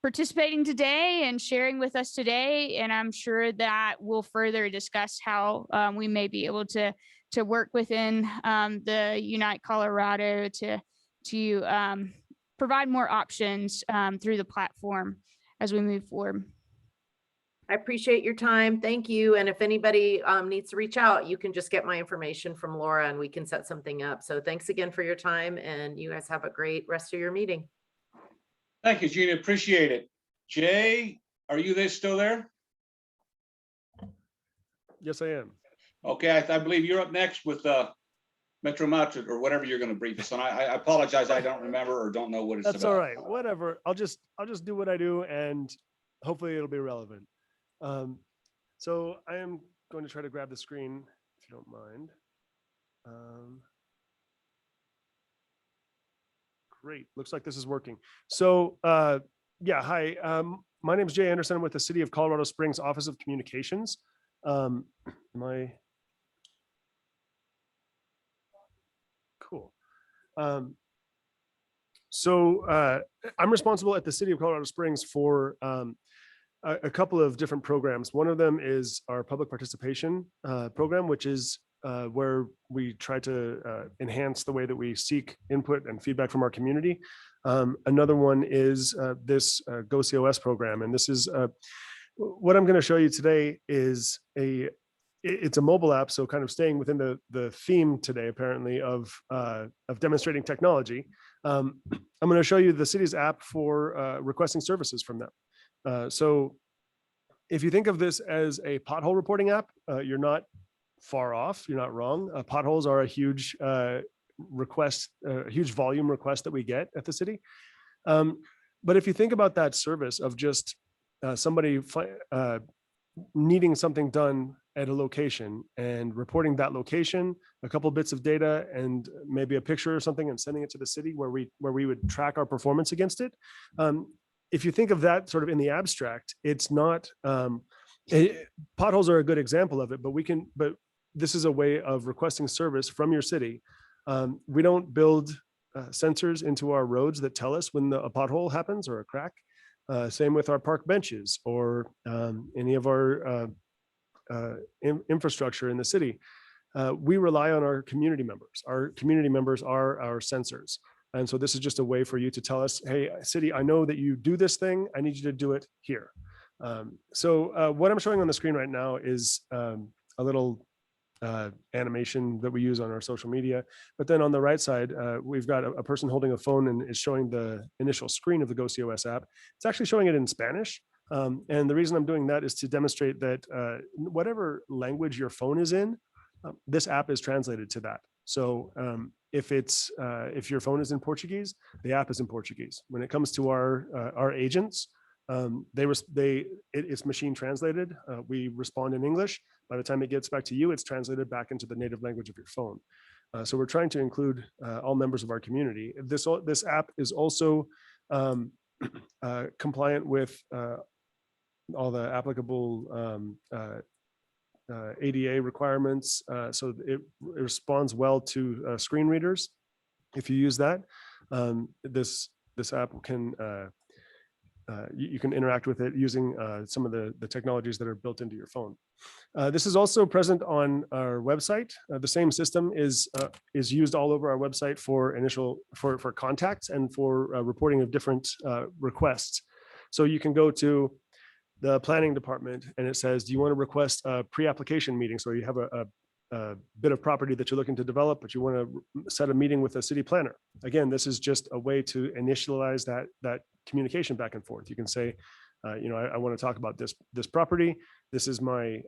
participating today and sharing with us today. And I'm sure that we'll further discuss how we may be able to work within the Unite Colorado to provide more options through the platform as we move forward. I appreciate your time. Thank you. And if anybody needs to reach out, you can just get my information from Laura and we can set something up. So thanks again for your time, and you guys have a great rest of your meeting. Thank you, Gina. Appreciate it. Jay, are you still there? Yes, I am. Okay, I believe you're up next with Metro Metro or whatever you're going to brief us on. I apologize. I don't remember or don't know what it's That's about. all right. Whatever. I'll just do what I do, and hopefully it'll be relevant. So I am going to try to grab the screen, if you don't mind. Great. Looks like this is working. So yeah, hi. My name is Jay Anderson. I'm with the City of Colorado Springs Office of Communications. Cool. So I'm responsible at the City of Colorado Springs for a couple of different programs. One of them is our public participation program, which is where we try to enhance the way that we seek input and feedback from our community. Another one is this GoCOS program. And this is what I'm going to show you today is it's a mobile app. So kind of staying within the theme today, apparently, of demonstrating technology. I'm going to show you the city's app for requesting services from them. So if you think of this as a pothole reporting app, you're not far off. You're not wrong. Potholes are a huge request, a huge volume request that we get at the city. But if you think about that service of just somebody needing something done at a location and reporting that location, a couple bits of data and maybe a picture or something and sending it to the city where we would track our performance against it. If you think of that sort of in the abstract, it's not, potholes are a good example of it, but this is a way of requesting service from your city. We don't build sensors into our roads that tell us when a pothole happens or a crack. Same with our park benches or any of our infrastructure in the city. We rely on our community members. Our community members are our sensors. And so this is just a way for you to tell us, hey, city, I know that you do this thing. I need you to do it here. So what I'm showing on the screen right now is a little animation that we use on our social media. But then on the right side, we've got a person holding a phone and is showing the initial screen of the GoCOS app. It's actually showing it in Spanish. And the reason I'm doing that is to demonstrate that whatever language your phone is in, this app is translated to that. So if your phone is in Portuguese, the app is in Portuguese. When it comes to our agents, it's machine translated. We respond in English. By the time it gets back to you, it's translated back into the native language of your phone. So we're trying to include all members of our community. This app is also compliant with all the applicable ADA requirements. So it responds well to screen readers. If you use that, this app can you can interact with it using some of the technologies that are built into your phone. This is also present on our website. The same system is used all over our website for contacts and for reporting of different requests. So you can go to the planning department and it says, do you want to request a pre-application meeting? So you have a bit of property that you're looking to develop, but you want to set a meeting with a city planner. Again, this is just a way to initialize that communication back and forth. You can say, I want to talk about this property. This is my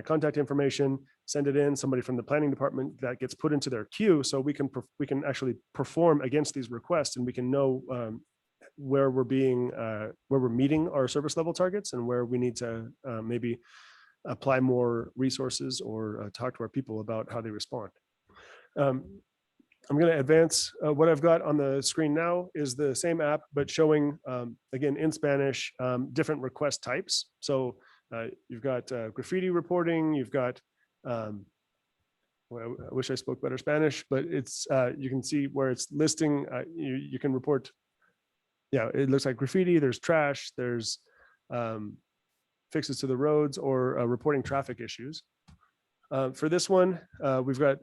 contact information. Send it in. Somebody from the planning department that gets put into their queue, so we can actually perform against these requests, and we can know where we're meeting our service level targets and where we need to maybe apply more resources or talk to our people about how they respond. I'm going to advance. What I've got on the screen now is the same app, but showing, again, in Spanish, different request types. So you've got graffiti reporting, you've got, well, I wish I spoke better Spanish, but it's, you can see where it's listing, you can report, yeah, it looks like graffiti, there's trash, there's fixes to the roads, or reporting traffic issues. For this one, we've got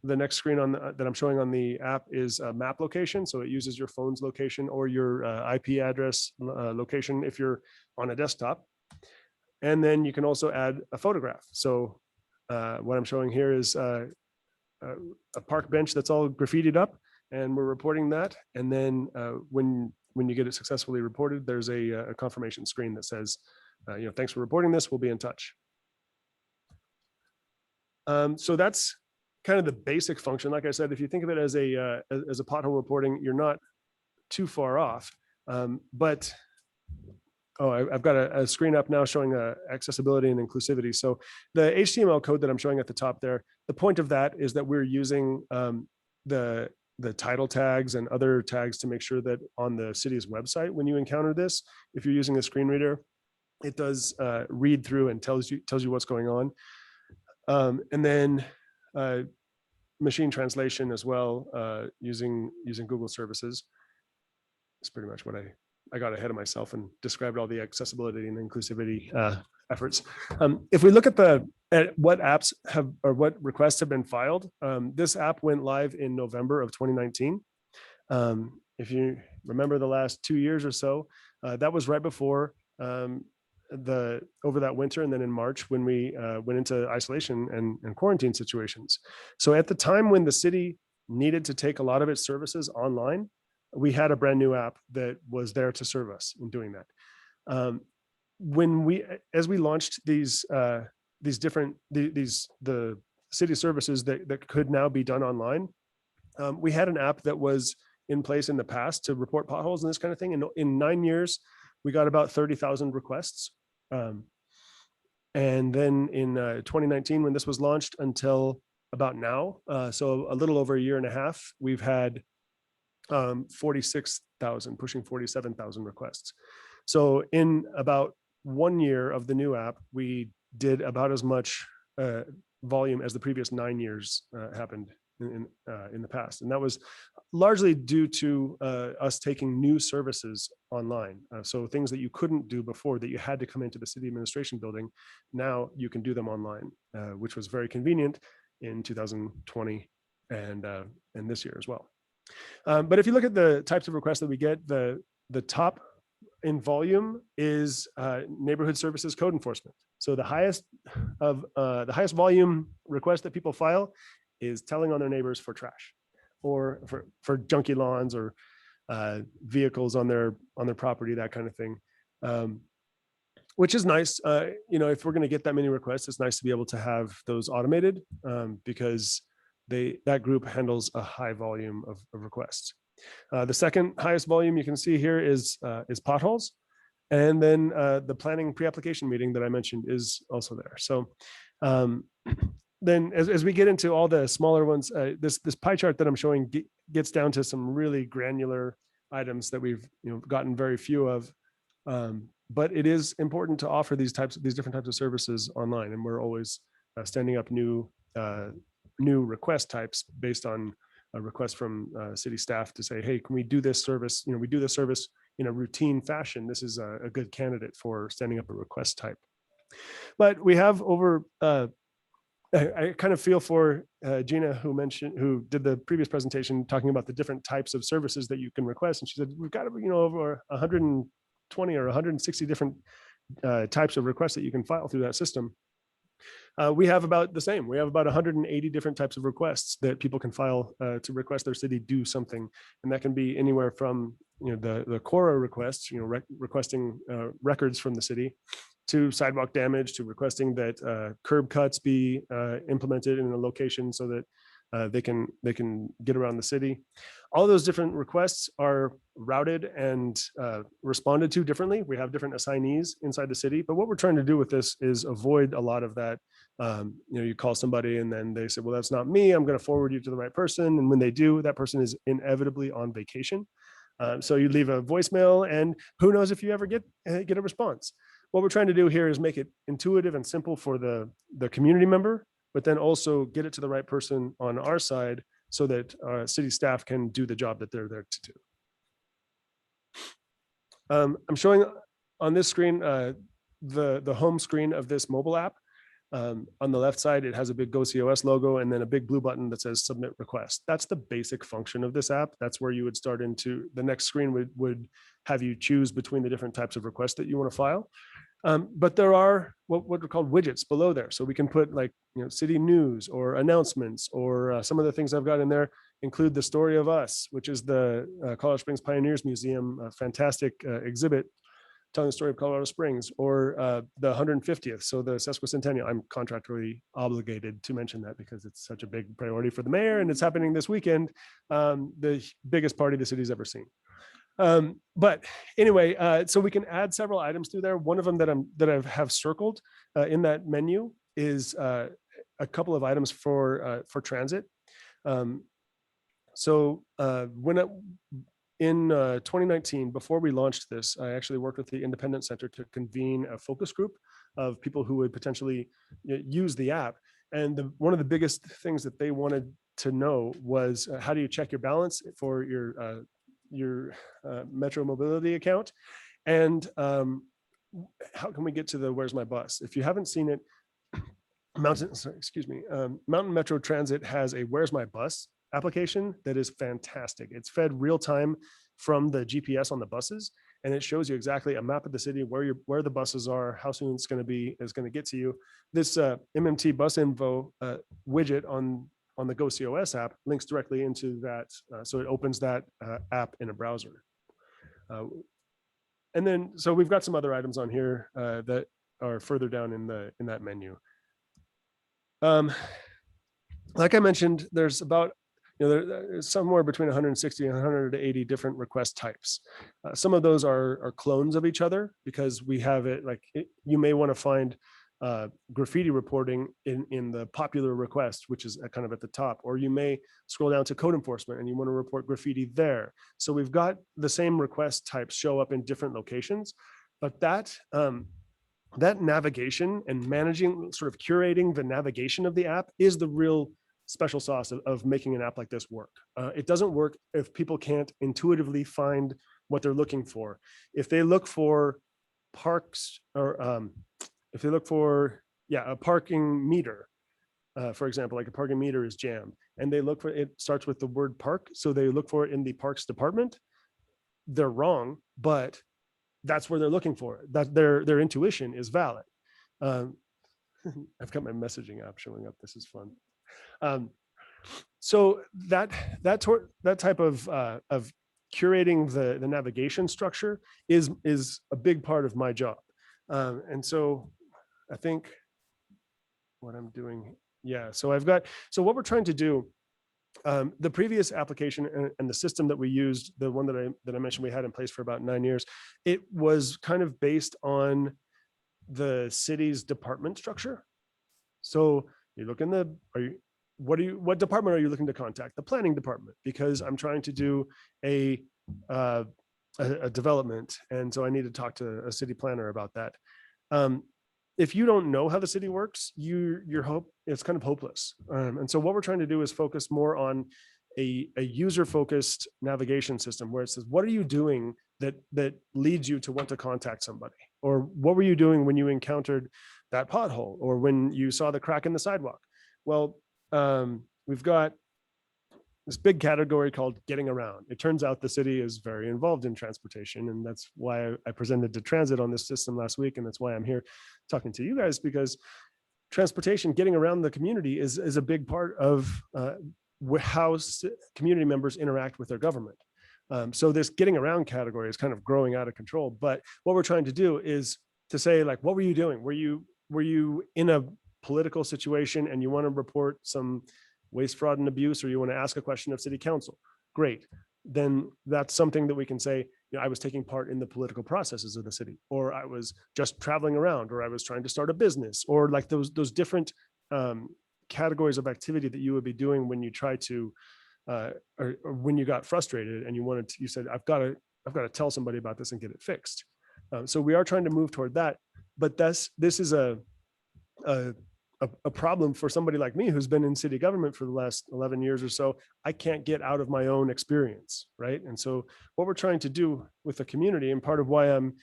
the next screen that I'm showing on the app is map location. So it uses your phone's location or your IP address location if you're on a desktop. And then you can also add a photograph. So what I'm showing here is a park bench that's all graffitied up, and we're reporting that. And then when you get it successfully reported, there's a confirmation screen that says, thanks for reporting this, we'll be in touch. So that's kind of the basic function. Like I said, if you think of it as a pothole reporting, you're not too far off. But I've got a screen up now showing accessibility and inclusivity. So the HTML code that I'm showing at the top there, the point of that is that we're using the title tags and other tags to make sure that on the city's website, when you encounter this, if you're using a screen reader, it does read through and tells you what's going on. And then machine translation as well, using Google services. That's pretty much what I I got ahead of myself and described all the accessibility and inclusivity efforts. If we look at what apps have or what requests have been filed, this app went live in November of 2019. If you remember the last 2 years or so, that was right before over that winter, and then in March when we went into isolation and quarantine situations. So at the time when the city needed to take a lot of its services online, we had a brand new app that was there to serve us in doing that. As we launched the city services that could now be done online, we had an app that was in place in the past to report potholes and this kind of thing. And in 9 years, we got about 30,000 requests. And then in 2019, when this was launched until about now, so a little over a year and a half, we've had 46,000, pushing 47,000 requests. So in about 1 year of the new app, we did about as much volume as the previous 9 years happened in the past. And that was largely due to us taking new services online. So things that you couldn't do before, that you had to come into the city administration building, now you can do them online, which was very convenient in 2020 and this year as well. But if you look at the types of requests that we get, the top in volume is neighborhood services code enforcement. So the highest volume request that people file is telling on their neighbors for trash, or for junky lawns, or vehicles on their property, that kind of thing. Which is nice. If we're going to get that many requests, it's nice to be able to have those automated, because that group handles a high volume of requests. The second highest volume you can see here is potholes. And then the planning pre-application meeting that I mentioned is also there. So then as we get into all the smaller ones, this pie chart that I'm showing gets down to some really granular items that we've gotten very few of. But it is important to offer these different types of services online. And we're always standing up new request types based on a request from city staff to say, hey, can we do this service? We do this service in a routine fashion. This is a good candidate for standing up a request type. But we have over, I kind of feel for Gina, who did the previous presentation talking about the different types of services that you can request. And she said, we've got over 120 or 160 different types of requests that you can file through that system. We have about the same. We have about 180 different types of requests that people can file to request their city do something. And that can be anywhere from the Cora requests, requesting records from the city, to sidewalk damage, to requesting that curb cuts be implemented in a location so that they can get around the city. All those different requests are routed and responded to differently. We have different assignees inside the city, but what we're trying to do with this is avoid a lot of that. You call somebody and then they say, well, that's not me, I'm going to forward you to the right person. And when they do, that person is inevitably on vacation. So you leave a voicemail and who knows if you ever get a response. What we're trying to do here is make it intuitive and simple for the community member, but then also get it to the right person on our side so that city staff can do the job that they're there to do. I'm showing on this screen the home screen of this mobile app. On the left side, it has a big GoCOS logo and then a big blue button that says submit request. That's the basic function of this app. That's where you would start into the next screen would have you choose between the different types of requests that you want to file. But there are what are called widgets below there. So we can put city news or announcements, or some of the things I've got in there include the Story of Us, which is the Colorado Springs Pioneers Museum, a fantastic exhibit telling the story of Colorado Springs, or the 150th. So the sesquicentennial. I'm contractually obligated to mention that because it's such a big priority for the mayor and it's happening this weekend. The biggest party the city's ever seen. But anyway, so we can add several items through there. One of them that I have circled in that menu is a couple of items for transit. In 2019, before we launched this, I actually worked with the Independent Center to convene a focus group of people who would potentially use the app. And one of the biggest things that they wanted to know was how do you check your balance for your your Metro mobility account. And how can we get to the Where's My Bus? If you haven't seen it, Mountain Metro Transit has a Where's My Bus application that is fantastic. It's fed real time from the GPS on the buses, and it shows you exactly a map of the city, where the buses are, how soon it's going to get to you. This MMT bus info widget on the GoCOS app links directly into that, so it opens that app in a browser. And then, so we've got some other items on here that are further down in that menu. Like I mentioned, there's about, there's somewhere between 160 and 180 different request types. Some of those are clones of each other, because we have it like, you may want to find graffiti reporting in the popular request, which is kind of at the top, or you may scroll down to code enforcement and you want to report graffiti there. So we've got the same request types show up in different locations, but that navigation and managing, sort of curating the navigation of the app is the real special sauce of making an app like this work. It doesn't work if people can't intuitively find what they're looking for. If they look for parks, or if they look for, a parking meter, for example, like a parking meter is jammed, and they look for, it starts with the word park, so they look for it in the parks department, they're wrong, but that's where they're looking for it. That their intuition is valid. I've got my messaging app showing up. This is fun. So that type of curating the navigation structure is a big part of my job. And so I think what I'm doing, so what we're trying to do, the previous application and the system that we used, the one that I mentioned we had in place for about 9 years, it was kind of based on the city's department structure. So you look in what department are you looking to contact? The planning department, because I'm trying to do a development, and so I need to talk to a city planner about that. If you don't know how the city works, it's kind of hopeless. And so what we're trying to do is focus more on a user-focused navigation system, where it says, what are you doing that leads you to want to contact somebody? Or what were you doing when you encountered that pothole, or when you saw the crack in the sidewalk? Well, we've got this big category called getting around. It turns out the city is very involved in transportation, and that's why I presented to transit on this system last week, and that's why I'm here talking to you guys, because transportation, getting around the community is a big part of how community members interact with their government. So this getting around category is kind of growing out of control, but what we're trying to do is to say, like, what were you doing? Were you in a political situation and you want to report some waste, fraud, and abuse, or you want to ask a question of city council? Great. Then that's something that we can say, I was taking part in the political processes of the city, or I was just traveling around, or I was trying to start a business, or like those different categories of activity that you would be doing when you try to, or when you got frustrated and you said, I've got to tell somebody about this and get it fixed. So we are trying to move toward that, but this is a problem for somebody like me who's been in city government for the last 11 years or so. I can't get out of my own experience, right? And so what we're trying to do with the community, and part of why I'm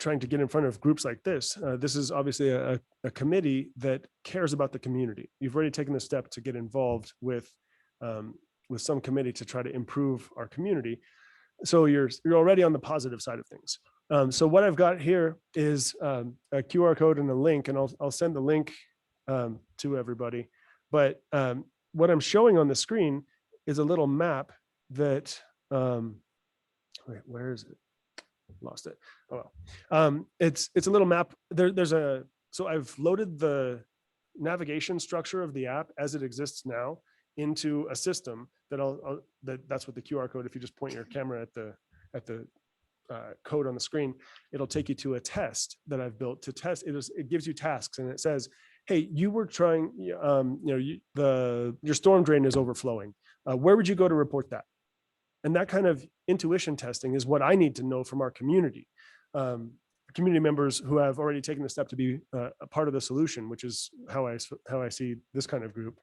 trying to get in front of groups like this, this is obviously a committee that cares about the community. You've already taken the step to get involved with some committee to try to improve our community. So you're already on the positive side of things. So what I've got here is a QR code and a link, and I'll send the link to everybody. But what I'm showing on the screen is a little map that, wait, where is it? Lost it. Oh well. It's a little map. So I've loaded the navigation structure of the app as it exists now into a system that's what the QR code. If you just point your camera at the code on the screen, it'll take you to a test that I've built to test. It gives you tasks, and it says, hey, you were trying, your storm drain is overflowing. Where would you go to report that? And that kind of intuition testing is what I need to know from our community. Community members who have already taken the step to be a part of the solution, which is how I see this kind of group.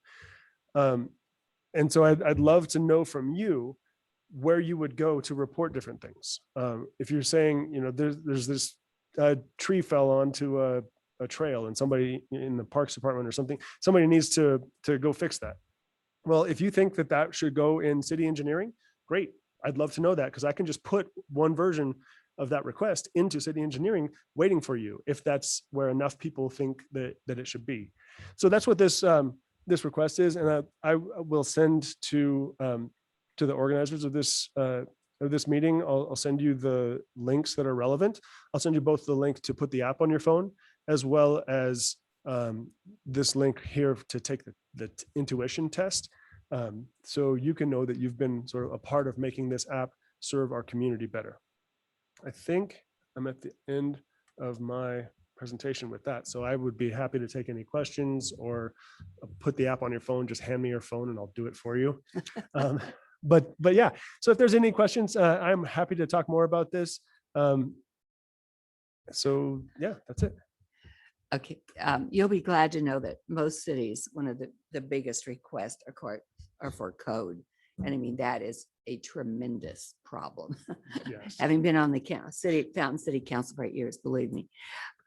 And so I'd love to know from you where you would go to report different things. If you're saying, there's this tree fell onto a trail and somebody in the parks department or somebody needs to go fix that. Well, if you think that should go in city engineering, great. I'd love to know that, because I can just put one version of that request into city engineering waiting for you, if that's where enough people think that it should be. So that's what this request is. And I will send to the organizers of this meeting. I'll send you the links that are relevant. I'll send you both the link to put the app on your phone, as well as this link here to take the intuition test. So you can know that you've been sort of a part of making this app serve our community better. I think I'm at the end of my presentation with that. So I would be happy to take any questions, or put the app on your phone. Just hand me your phone and I'll do it for you. But yeah, so if there's any questions, I'm happy to talk more about this. So yeah, that's it. Okay, you'll be glad to know that most cities, one of the biggest requests are for code. And I mean, that is a tremendous problem. Yes. Having been on the Fountain City Council for 8 years, believe me.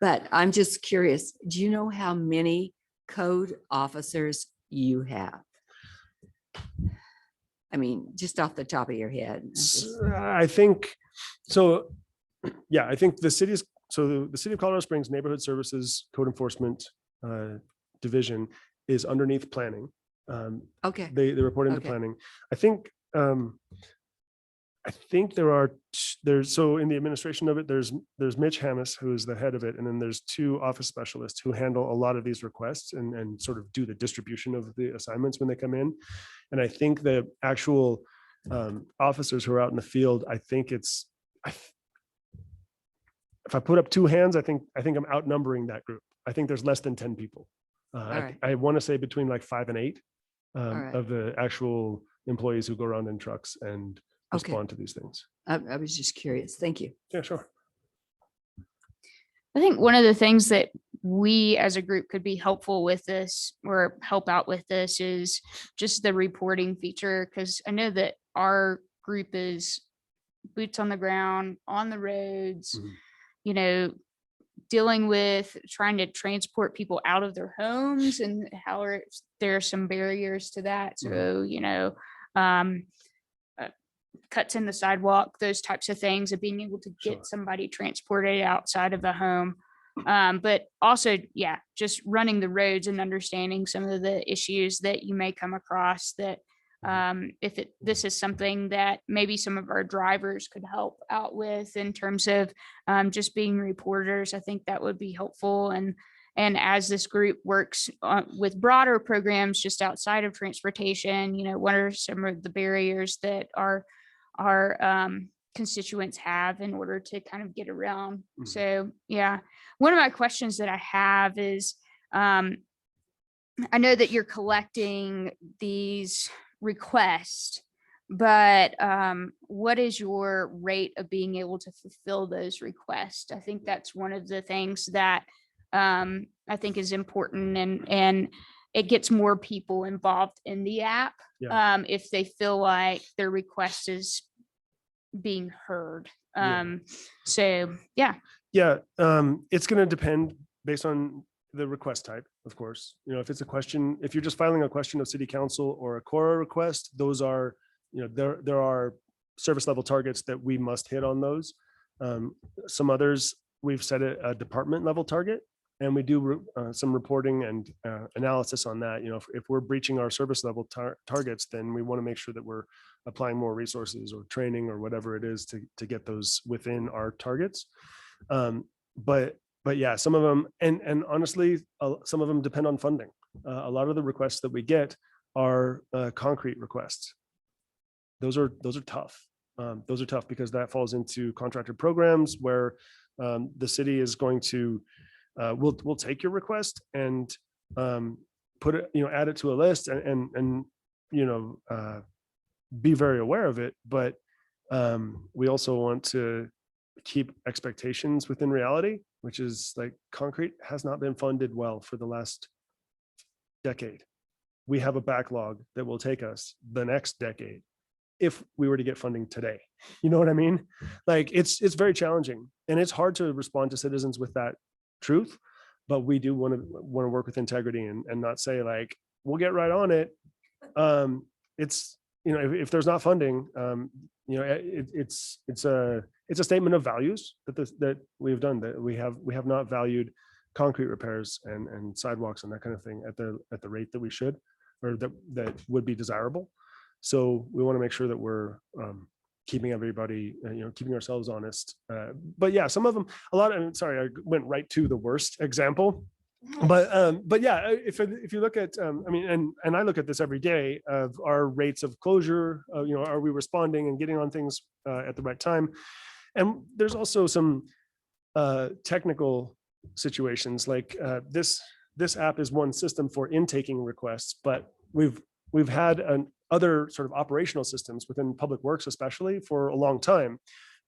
But I'm just curious, do you know how many code officers you have? I mean, just off the top of your head. I think so. Yeah, I think the city of Colorado Springs Neighborhood Services Code Enforcement Division is underneath planning. Okay. They report into Okay. planning. I think there's so in the administration of it, there's Mitch Hammis, who is the head of it, and then there's 2 office specialists who handle a lot of these requests and sort of do the distribution of the assignments when they come in. And I think the actual officers who are out in the field, I think if I put up 2 hands, I think I'm outnumbering that group. I think there's less than 10 people. Right. I want to say between like 5 and 8 right. of the actual employees who go around in trucks and Okay. respond to these things. I was just curious. Thank you. Yeah, sure. I think one of the things that we as a group could be helpful with this, or help out with this, is just the reporting feature. Because I know that our group is boots on the ground, on the roads, Mhm. Dealing with trying to transport people out of their homes, and there are some barriers to that. So, cuts in the sidewalk, those types of things, of being able to get Sure. somebody transported outside of the home. But also, yeah, just running the roads and understanding some of the issues that you may come across, that this is something that maybe some of our drivers could help out with in terms of just being reporters. I think that would be helpful. And as this group works with broader programs just outside of transportation, what are some of the barriers that our constituents have in order to kind of get around? Mhm. So yeah, one of my questions that I have is, I know that you're collecting these requests, but what is your rate of being able to fulfill those requests? I think that's one of the things that I think is important, and it gets more people involved in the app if they feel like their request is being heard. So yeah. Yeah, it's going to depend based on the request type, of course. If it's a question, if you're just filing a question of city council or a Cora request, those are, there are service level targets that we must hit on those. Some others, we've set a department level target, and we do some reporting and analysis on that. If we're breaching our service level targets, then we want to make sure that we're applying more resources or training or whatever it is to get those within our targets. But yeah, some of them, and honestly, some of them depend on funding. A lot of the requests that we get are concrete requests. Those are tough. Those are tough because that falls into contracted programs where the city is going to, we'll take your request and put it, add it to a list and be very aware of it. But we also want to keep expectations within reality, which is like concrete has not been funded well for the last decade. we have a backlog that will take us the next decade if we were to get funding today. You know what I mean? Like it's very challenging, and it's hard to respond to citizens with that truth, but we do want to work with integrity and not say like, we'll get right on it. It's, you know, if there's not funding, you know, it's a statement of values that we've done, that we have not valued concrete repairs and sidewalks and that kind of thing at the rate that we should, or that would be desirable. So we want to make sure that we're keeping everybody, you know, keeping ourselves honest. But yeah, some of them, sorry, I went right to the worst example. But yeah, if you look at, I mean, and I look at this every day of our rates of closure, you know, are we responding and getting on things at the right time? And there's also some technical situations like this app is one system for intaking requests, but we've had other sort of operational systems within public works, especially for a long time,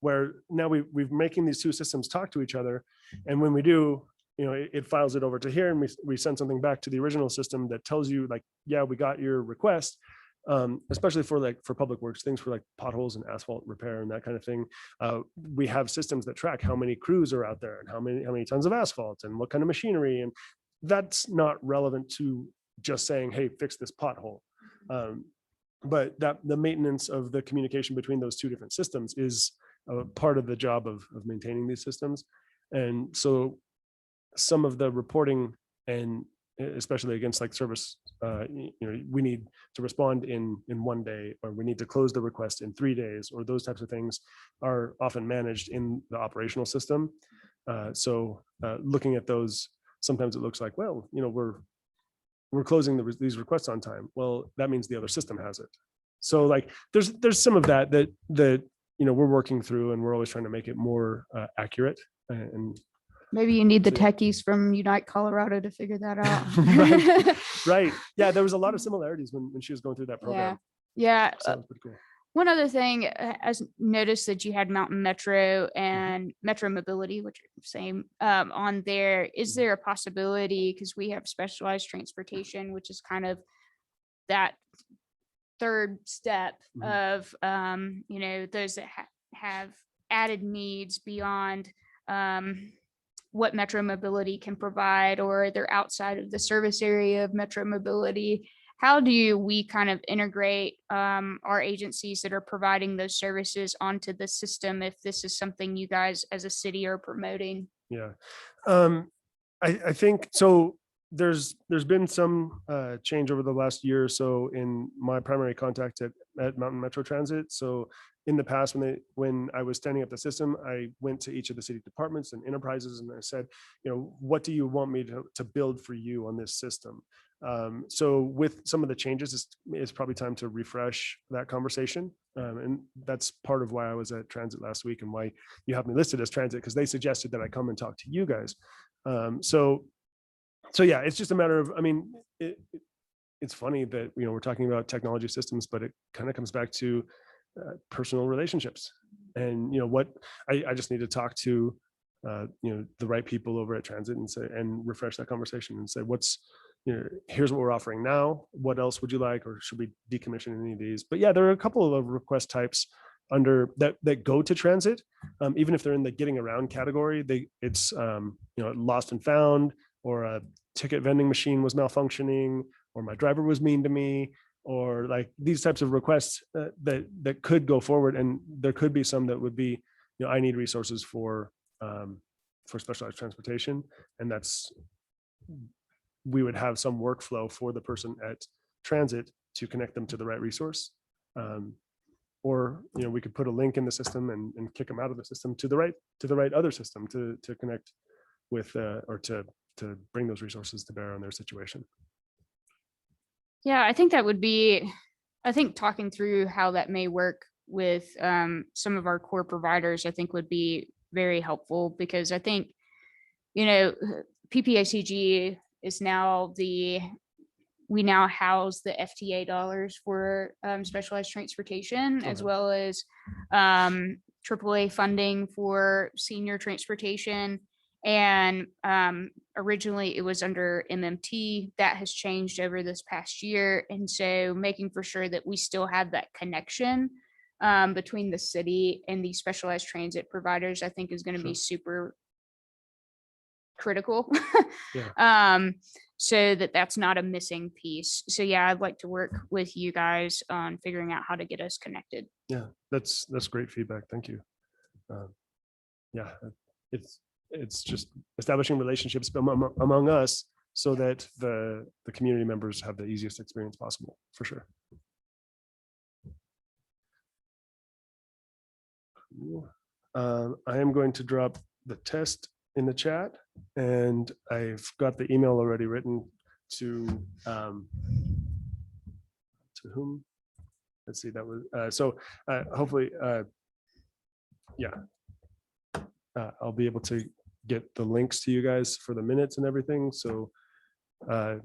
where now we're making these two systems talk to each other. And when we do, you know, it files it over to here, and we send something back to the original system that tells you like, yeah, we got your request. Especially for public works, things for like potholes and asphalt repair and that kind of thing. We have systems that track how many crews are out there and how many tons of asphalt and what kind of machinery. And that's not relevant to just saying, hey, fix this pothole. But the maintenance of the communication between those two different systems is part of the job of maintaining these systems. And so some of the reporting, and especially against like service, you know, we need to respond in 1 day, or we need to close the request in 3 days, or those types of things are often managed in the operational system. So looking at those, sometimes it looks like, well, you know, we're closing these requests on time. Well, that means the other system has it. So like there's some of that you know, we're working through, and we're always trying to make it more accurate. And Maybe you need the techies from Unite Colorado to figure that out. right. Yeah, there was a lot of similarities when she was going through that program. Yeah. So it was pretty cool. One other thing, I noticed that you had Mountain Metro and Metro Mobility, which are the same, on there. Is there a possibility, because we have specialized transportation, which is kind of that third step of, you know, those that have added needs beyond what Metro Mobility can provide, or they're outside of the service area of Metro Mobility. How do we kind of integrate our agencies that are providing those services onto the system, if this is something you guys as a city are promoting? Yeah, I think so. There's been some change over the last year or so in my primary contact at Mountain Metro Transit. So in the past, when I was standing up the system, I went to each of the city departments and enterprises, and I said, you know, what do you want me to build for you on this system? So with some of the changes, it's probably time to refresh that conversation. And that's part of why I was at Transit last week, and why you have me listed as Transit, because they suggested that I come and talk to you guys. So yeah, it's just a matter of, I mean, it's funny that, you know, we're talking about technology systems, but it kind of comes back to personal relationships. And, you know, what I just need to talk to, you know, the right people over at Transit and refresh that conversation and say, you know, here's what we're offering now. What else would you like, or should we decommission any of these? But yeah, there are a couple of request types under that go to Transit, even if they're in the getting around category. It's you know, lost and found, or a ticket vending machine was malfunctioning, or my driver was mean to me, or like these types of requests that could go forward. And there could be some that would be, you know, I need resources for specialized transportation, and we would have some workflow for the person at Transit to connect them to the right resource. Or, you know, we could put a link in the system and kick them out of the system to the right other system to connect with, or to bring those resources to bear on their situation. Yeah, I think talking through how that may work with some of our core providers, I think would be very helpful, because I think, you know, PPACG is now we now house the FTA dollars for specialized transportation, as well as AAA funding for senior transportation. And originally it was under MMT. That has changed over this past year. And so making for sure that we still have that connection between the city and these specialized transit providers, I think is going to be super critical. Yeah. So that's not a missing piece. So yeah, I'd like to work with you guys on figuring out how to get us connected. Yeah, that's great feedback. Thank you. Yeah, it's just establishing relationships among us so that the community members have the easiest experience possible, for sure. Cool. I am going to drop the test in the chat, and I've got the email already written to whom? Let's see, that was hopefully yeah, I'll be able to get the links to you guys for the minutes and everything. So yeah,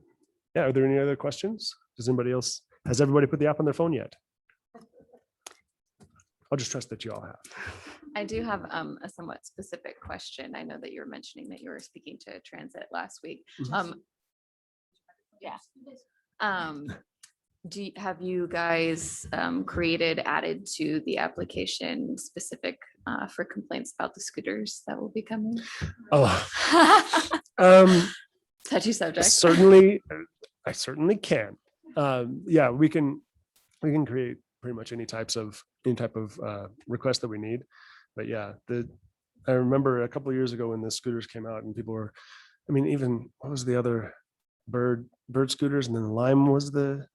are there any other questions? Has everybody put the app on their phone yet? I'll just trust that you all have. I do have a somewhat specific question. I know that you were mentioning that you were speaking to transit last week. Yeah. Have you guys added to the application specific for complaints about the scooters that will be coming? Touchy subject. Certainly, I certainly can. Yeah, we can create pretty much any type of request that we need. But yeah, I remember a couple of years ago when the scooters came out and people were, I mean, even what was the other bird scooters, and then Lime there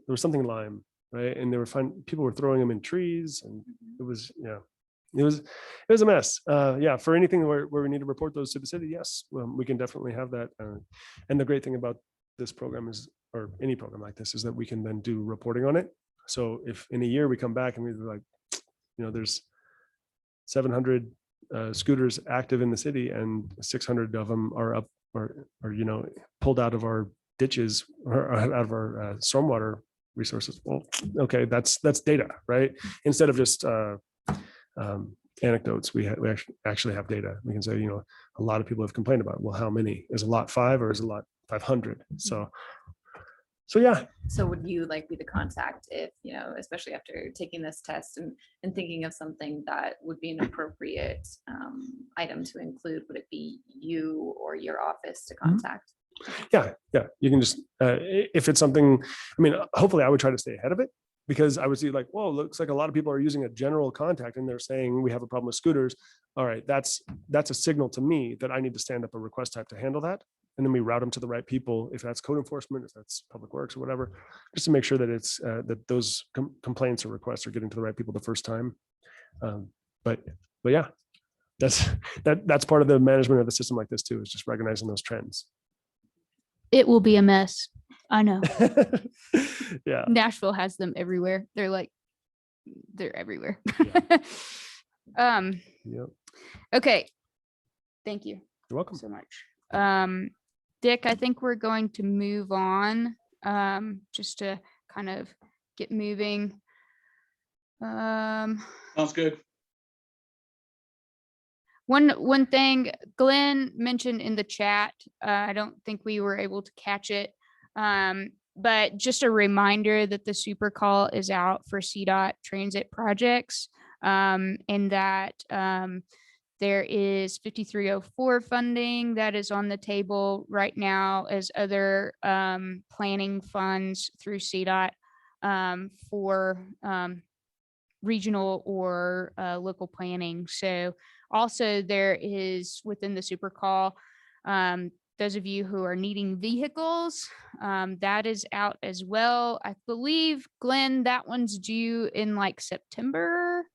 was something Lime, right? And they were people were throwing them in trees, and it was, yeah, it was a mess. Yeah, for anything where we need to report those to the city, yes, we can definitely have that. And the great thing about this program is, or any program like this, is that we can then do reporting on it. So if in a year we come back and we're like, there's 700 scooters active in the city and 600 of them are up or pulled out of our ditches or out of our stormwater resources. Well, okay, that's data, right? Instead of just anecdotes, we actually have data. We can say, a lot of people have complained about, well, how many? Is a lot 5 or is a lot 500? So yeah. So would you like me to contact if, especially after taking this test and thinking of something that would be an appropriate item to include, would it be you or your office to contact? Yeah. You can just, if it's something, I mean, hopefully I would try to stay ahead of it, because I would see like, whoa, looks like a lot of people are using a general contact and they're saying we have a problem with scooters. All right, that's a signal to me that I need to stand up a request type to handle that. And then we route them to the right people, if that's code enforcement, if that's public works or whatever, just to make sure that it's that those complaints or requests are getting to the right people the first time. But yeah, that's part of the management of the system like this too, is just recognizing those trends. It will be a mess. I know. Yeah. Nashville has them everywhere. They're everywhere. Yeah. Yep. Okay. Thank you. You're welcome so much. Dick, I think we're going to move on just to kind of get moving. Sounds good. One thing Glenn mentioned in the chat, I don't think we were able to catch it, but just a reminder that the super call is out for CDOT transit projects, and that there is 5304 funding that is on the table right now as other planning funds through CDOT for regional or local planning. So also there is within the super call, those of you who are needing vehicles, that is out as well. I believe, Glenn, that one's due in like September.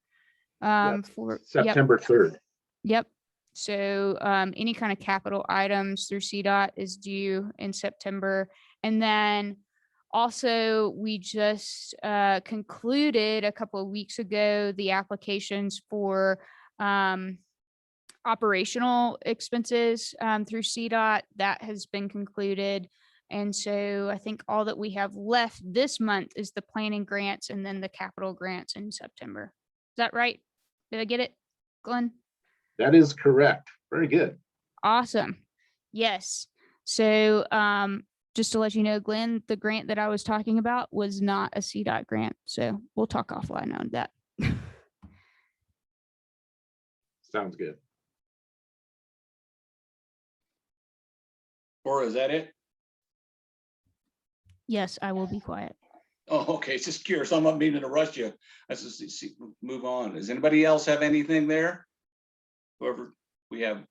For September 3rd. Yep. So any kind of capital items through CDOT is due in September. And then also we just concluded a couple of weeks ago the applications for operational expenses through CDOT. That has been concluded. And so I think all that we have left this month is the planning grants and then the capital grants in September. Is that right? Did I get it, Glenn? That is correct. Very good. Awesome. Yes. So just to let you know, Glenn, the grant that I was talking about was not a CDOT grant. So we'll talk offline on that. Sounds good. Or is that it? Yes, I will be quiet. Oh, okay, it's just curious. I'm not meaning to rush you. Let's just move on. Does anybody else have anything there? Whoever, we had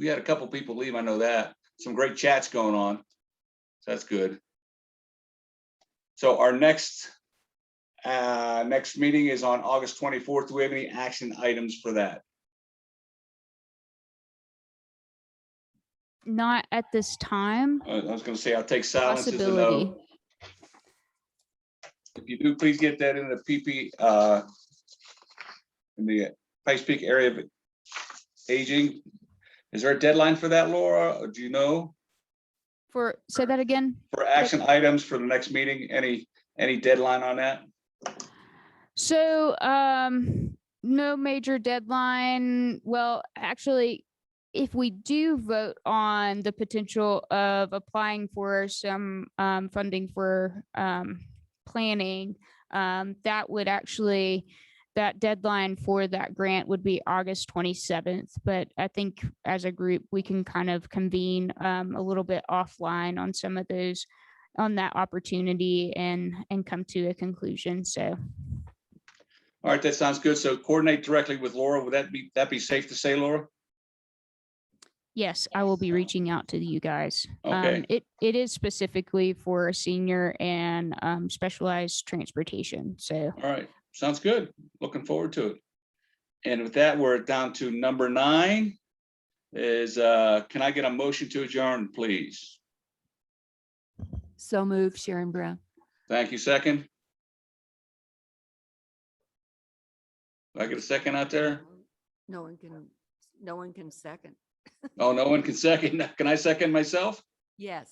a couple people leave, I know that. Some great chats going on. So that's good. So our next meeting is on August 24th. Do we have any action items for that? Not at this time. I was gonna say, I'll take silence as a Possibility. no. If you do, please get that in the in the Pikes Peak area of aging. Is there a deadline for that, Laura? Or do you know? Say that again. For action items for the next meeting, any deadline on that? So no major deadline. Well, actually, if we do vote on the potential of applying for some funding for planning, that deadline for that grant would be August 27th. But I think as a group, we can kind of convene a little bit offline on some of those, on that opportunity and come to a conclusion. So. All right, that sounds good. So coordinate directly with Laura. Would that be safe to say, Laura? Yes, I will be reaching out to you guys. Okay. It is specifically for senior and specialized transportation. So. All right, sounds good. Looking forward to it. And with that, we're down to number 9. Is can I get a motion to adjourn, please? So move, Sharon Brown. Thank you. Second. Do I get a second out there? No one can second. Oh, no one can second. Can I second myself? Yes.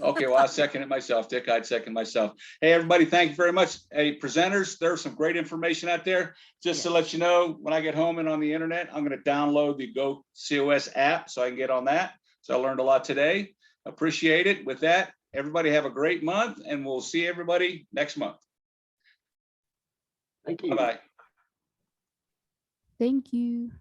Okay, well, I second it myself. Dick, I'd second myself. Hey, everybody, thank you very much. Hey, presenters, there's some great information out there. Just to let you know, when I get home and on the internet, I'm going to download the Go COS app so I can get on that. So I learned a lot today. Appreciate it. With that, everybody have a great month, and we'll see everybody next month. Thank you. Bye-bye. Thank you.